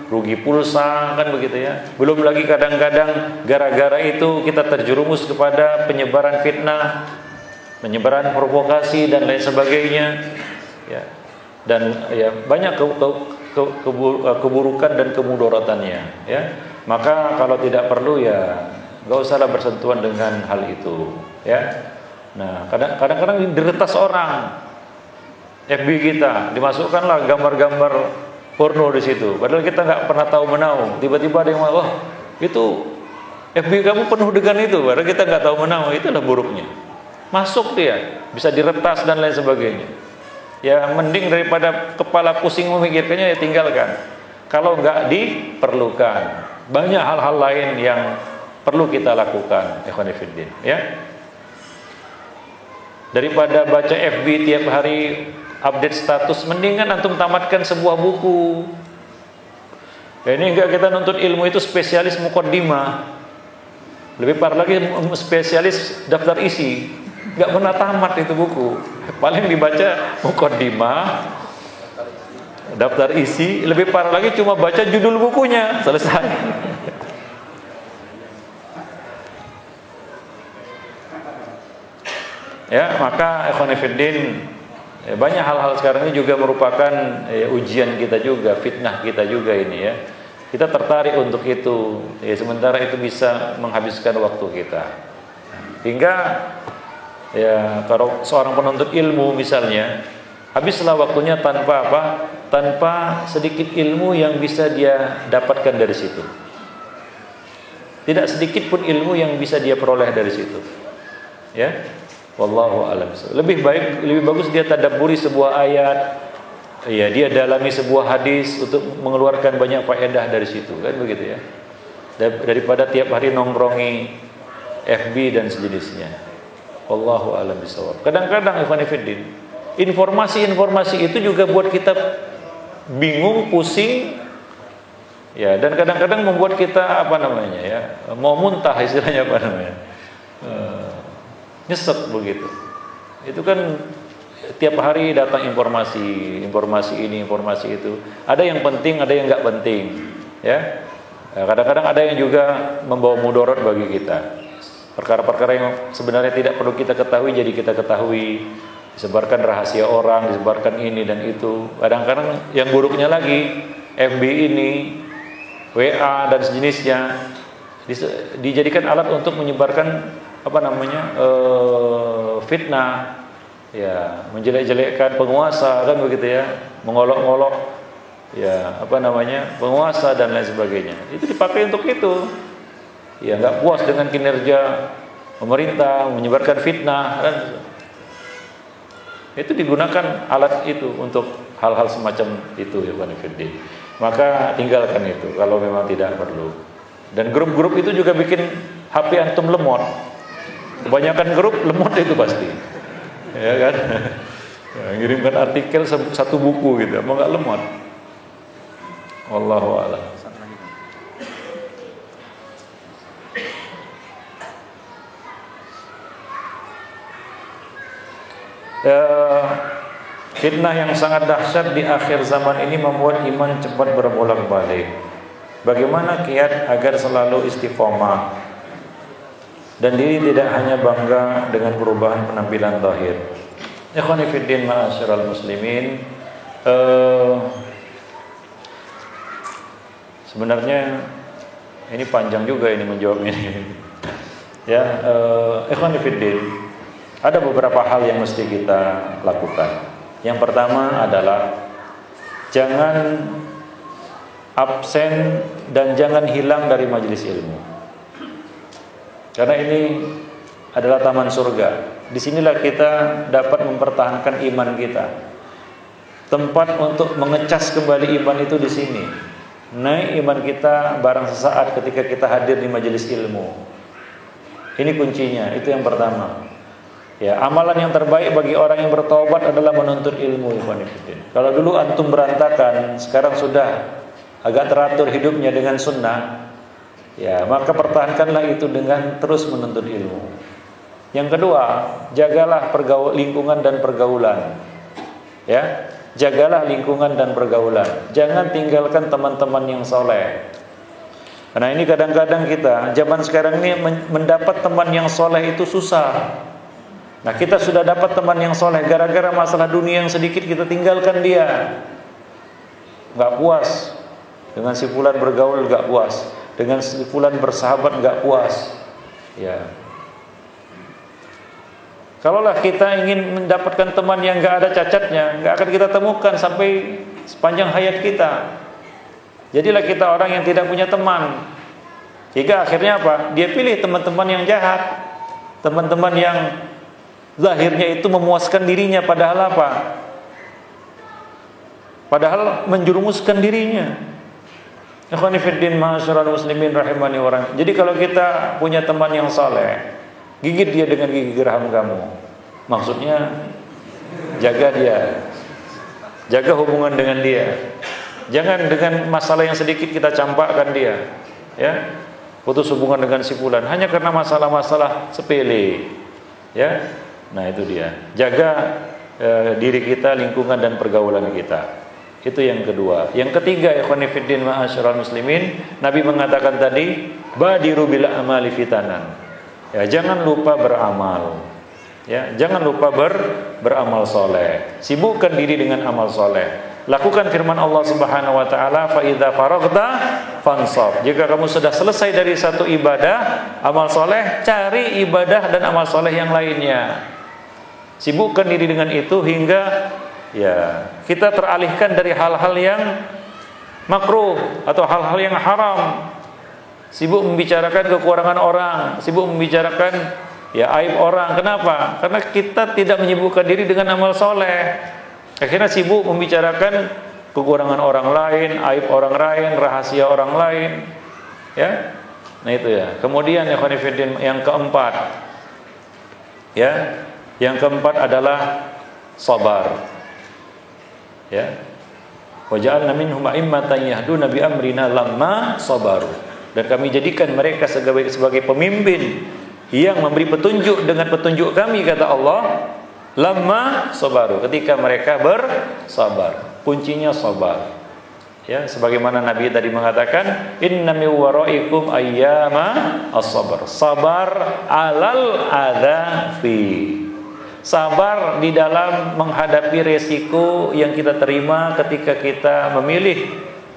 rugi pulsa, kan begitu ya. Belum lagi kadang-kadang gara-gara itu kita terjerumus kepada penyebaran fitnah, penyebaran provokasi dan lain sebagainya. Ya, dan ya banyak keburukan dan kemudaratannya, ya. Maka kalau tidak perlu ya nggak usahlah bersentuhan dengan hal itu, ya. Nah, kadang-kadang diretas orang FB kita, dimasukkanlah gambar-gambar porno di situ, padahal kita nggak pernah tahu menau. Tiba-tiba ada yang wah itu FB kamu penuh dengan itu, padahal kita nggak tahu menau. Itulah buruknya. Masuk dia, bisa diretas dan lain sebagainya. Ya mending daripada kepala pusing memikirkannya, ya tinggalkan. Kalau nggak diperlukan, banyak hal-hal lain yang perlu kita lakukan, ikhwan fillah, ya. Daripada baca FB tiap hari update status, mendingan antum tamatkan sebuah buku. Ya, ini enggak kita nuntut ilmu itu spesialis muqaddimah. Lebih parah lagi spesialis daftar isi. Enggak pernah tamat itu buku. Paling dibaca muqaddimah, daftar isi, lebih parah lagi cuma baca judul bukunya, selesai. Ya, maka ikhwan fillah, banyak hal-hal sekarang ini juga merupakan ujian kita juga, fitnah kita juga ini, ya. Kita tertarik untuk itu, ya, sementara itu bisa menghabiskan waktu kita. Hingga ya kalau seorang penuntut ilmu misalnya, habislah waktunya tanpa apa? Tanpa sedikit ilmu yang bisa dia dapatkan dari situ. Tidak sedikit pun ilmu yang bisa dia peroleh dari situ. Ya. Wallahu a'lam. Lebih bagus dia tadabburi sebuah ayat, ya, dia dalami sebuah hadis untuk mengeluarkan banyak faedah dari situ, kan begitu ya. Daripada tiap hari nongkrongi FB dan sejenisnya. Wallahu a'lam bishawab. Kadang-kadang ikhwan fillah, informasi-informasi itu juga buat kita bingung, pusing, ya, dan kadang-kadang membuat kita apa namanya ya, mau muntah istilahnya apa namanya. Nyesek begitu. Itu kan tiap hari datang informasi ini, informasi itu. Ada yang penting, ada yang nggak penting, ya. Kadang-kadang ada yang juga membawa mudarat bagi kita. Perkara-perkara yang sebenarnya tidak perlu kita ketahui, jadi kita ketahui. Disebarkan rahasia orang, disebarkan ini dan itu. Kadang-kadang yang buruknya lagi, FB ini, WA dan sejenisnya dijadikan alat untuk menyebarkan fitnah, ya, menjelek-jelekkan penguasa, kan begitu ya, mengolok-olok, ya, penguasa dan lain sebagainya. Itu dipakai untuk itu. Ya, nggak puas dengan kinerja pemerintah, menyebarkan fitnah, kan? Itu digunakan alat itu untuk hal-hal semacam itu, ya, Fiddin. Maka tinggalkan itu kalau memang tidak perlu. Dan grup-grup itu juga bikin HP antum lemot. Kebanyakan grup lemot itu pasti, ya kan? Ya, ngirimkan artikel satu buku gitu, mau nggak lemot? Wallahu a'lam. Fitnah yang sangat dahsyat di akhir zaman ini membuat iman cepat berbolak-balik. Bagaimana kiat agar selalu istiqomah dan diri tidak hanya bangga dengan perubahan penampilan zahir? Ikhwani fiddin ma'asyiral muslimin, sebenarnya ini panjang juga ini menjawabnya. Ya, ikhwani fiddin, ada beberapa hal yang mesti kita lakukan. Yang pertama adalah jangan absen dan jangan hilang dari majelis ilmu. Karena ini adalah taman surga. Disinilah kita dapat mempertahankan iman kita. Tempat untuk mengecas kembali iman itu di sini. Naik iman kita barang sesaat ketika kita hadir di majelis ilmu. Ini kuncinya, itu yang pertama. Ya, amalan yang terbaik bagi orang yang bertaubat adalah menuntut ilmu, Ikhwan Fillah. Kalau dulu antum berantakan, sekarang sudah agak teratur hidupnya dengan sunnah, ya, maka pertahankanlah itu dengan terus menuntut ilmu. Yang kedua, jagalah lingkungan dan pergaulan. Ya, jagalah lingkungan dan pergaulan. Jangan tinggalkan teman-teman yang soleh. Karena ini kadang-kadang kita zaman sekarang ini mendapat teman yang soleh itu susah. Nah, kita sudah dapat teman yang soleh, gara-gara masalah dunia yang sedikit kita tinggalkan dia. Gak puas dengan si fulan bergaul, gak puas dengan si fulan bersahabat, gak puas. Ya, kalaulah kita ingin mendapatkan teman yang gak ada cacatnya, gak akan kita temukan sampai sepanjang hayat kita. Jadilah kita orang yang tidak punya teman. Hingga akhirnya apa? Dia pilih teman-teman yang jahat, teman-teman yang zahirnya itu memuaskan dirinya, padahal apa? Padahal menjerumuskan dirinya. Ikhwani fiddin ma'asyiral muslimin rahimani wa rahim. Jadi kalau kita punya teman yang saleh, gigit dia dengan gigi geram kamu. Maksudnya jaga dia. Jaga hubungan dengan dia. Jangan dengan masalah yang sedikit kita campakkan dia. Ya. Putus hubungan dengan si fulan hanya karena masalah-masalah sepele. Ya. Nah, itu dia. Jaga diri kita, lingkungan dan pergaulan kita. Itu yang kedua. Yang ketiga, ikhwani fiddin ma'asyiral muslimin, Nabi mengatakan tadi, badiru bil amali fitanan. Ya, jangan lupa beramal. Ya, jangan lupa beramal soleh. Sibukkan diri dengan amal soleh. Lakukan firman Allah Subhanahu wa taala, fa idza faraghta fansab. Jika kamu sudah selesai dari satu ibadah, amal soleh, cari ibadah dan amal soleh yang lainnya. Sibukkan diri dengan itu hingga ya kita teralihkan dari hal-hal yang makruh atau hal-hal yang haram. Sibuk membicarakan kekurangan orang, sibuk membicarakan ya aib orang. Kenapa? Karena kita tidak menyibukkan diri dengan amal soleh. Akhirnya sibuk membicarakan kekurangan orang lain, aib orang lain, rahasia orang lain. Ya, nah itu ya. Kemudian yang keempat, ya. Yang keempat adalah sabar. Ya. Wa ja'alna minhum a'immatan yahduna bi amrina lamma sabaru. Dan kami jadikan mereka sebagai pemimpin yang memberi petunjuk dengan petunjuk kami, kata Allah, lamma sabaru, ketika mereka bersabar. Kuncinya sabar. Ya, sebagaimana Nabi tadi mengatakan, inna min waraikum ayyama as-sabr. Sabar alal adzafi. Sabar di dalam menghadapi resiko yang kita terima ketika kita memilih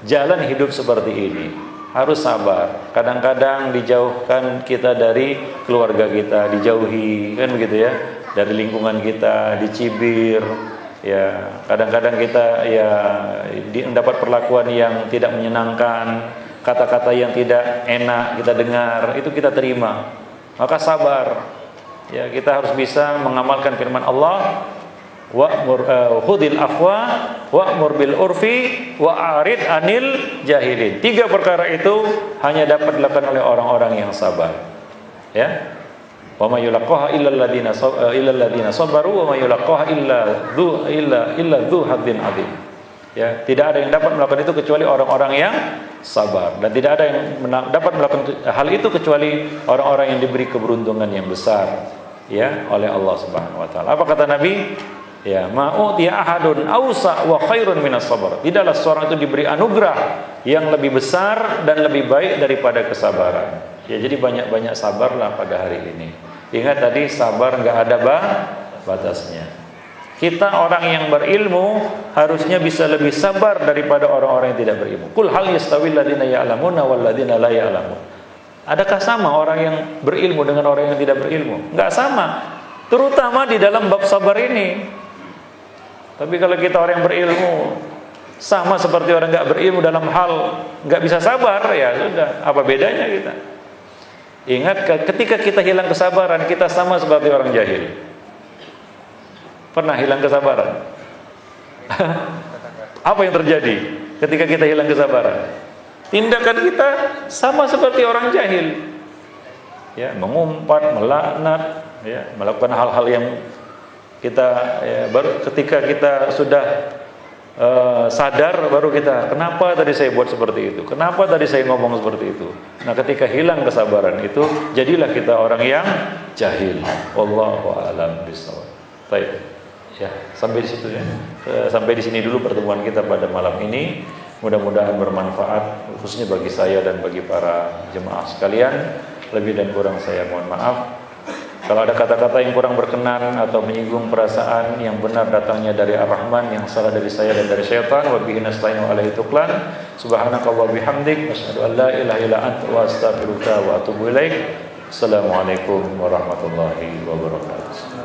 jalan hidup seperti ini. Harus sabar. Kadang-kadang dijauhkan kita dari keluarga kita, dijauhi, kan begitu ya, dari lingkungan kita, dicibir. Ya, kadang-kadang kita ya mendapat perlakuan yang tidak menyenangkan, kata-kata yang tidak enak kita dengar, itu kita terima. Maka sabar. Ya, kita harus bisa mengamalkan firman Allah, wa'mur khudil afwa wa'mur bil urfi wa'arid anil jahilin. 3 perkara itu hanya dapat dilakukan oleh orang-orang yang sabar. Ya. Wa may yulaqaha illa alladziina sabaru wa may yulaqaha illa dzu haddin adzim. Ya, tidak ada yang dapat melakukan itu kecuali orang-orang yang sabar, dan tidak ada yang dapat melakukan hal itu kecuali orang-orang yang diberi keberuntungan yang besar ya oleh Allah Subhanahu wa taala. Apa kata Nabi? Ya, ma'utiya ahadun awsa wa khairun minas sabr. Tidaklah seorang itu diberi anugerah yang lebih besar dan lebih baik daripada kesabaran. Ya, jadi banyak-banyak sabarlah pada hari ini. Ingat tadi, sabar enggak ada batasnya. Kita orang yang berilmu harusnya bisa lebih sabar daripada orang-orang yang tidak berilmu. Qul hal yastawil ladzina ya'lamuna wal ladzina la ya'lamun. Adakah sama orang yang berilmu dengan orang yang tidak berilmu? Enggak sama. Terutama di dalam bab sabar ini. Tapi kalau kita orang yang berilmu sama seperti orang enggak berilmu dalam hal enggak bisa sabar, ya sudah, apa bedanya kita? Ingat, ketika kita hilang kesabaran, kita sama seperti orang jahil. Pernah hilang kesabaran? Apa yang terjadi ketika kita hilang kesabaran? Tindakan kita sama seperti orang jahil. Ya, mengumpat, melaknat, ya, melakukan hal-hal yang kita baru ketika kita sudah sadar baru kita, kenapa tadi saya buat seperti itu? Kenapa tadi saya ngomong seperti itu? Nah, ketika hilang kesabaran itu, jadilah kita orang yang jahil. Wallahu a'lam bishawab. Baik. Ya, sampai di situ ya. Sampai di sini dulu pertemuan kita pada malam ini. Mudah-mudahan bermanfaat khususnya bagi saya dan bagi para jemaah sekalian. Lebih dan kurang saya mohon maaf. Kalau ada kata-kata yang kurang berkenan atau menyinggung perasaan, yang benar datangnya dari Ar-Rahman, yang salah dari saya dan dari syaitan. Wa bihi nasta'inu alaihi tuqlan. Subhanakallah bihamdik, asyhadu an la ilaha illa anta wa astaghfiruka wa atubu ilaik. Assalamualaikum warahmatullahi wabarakatuh.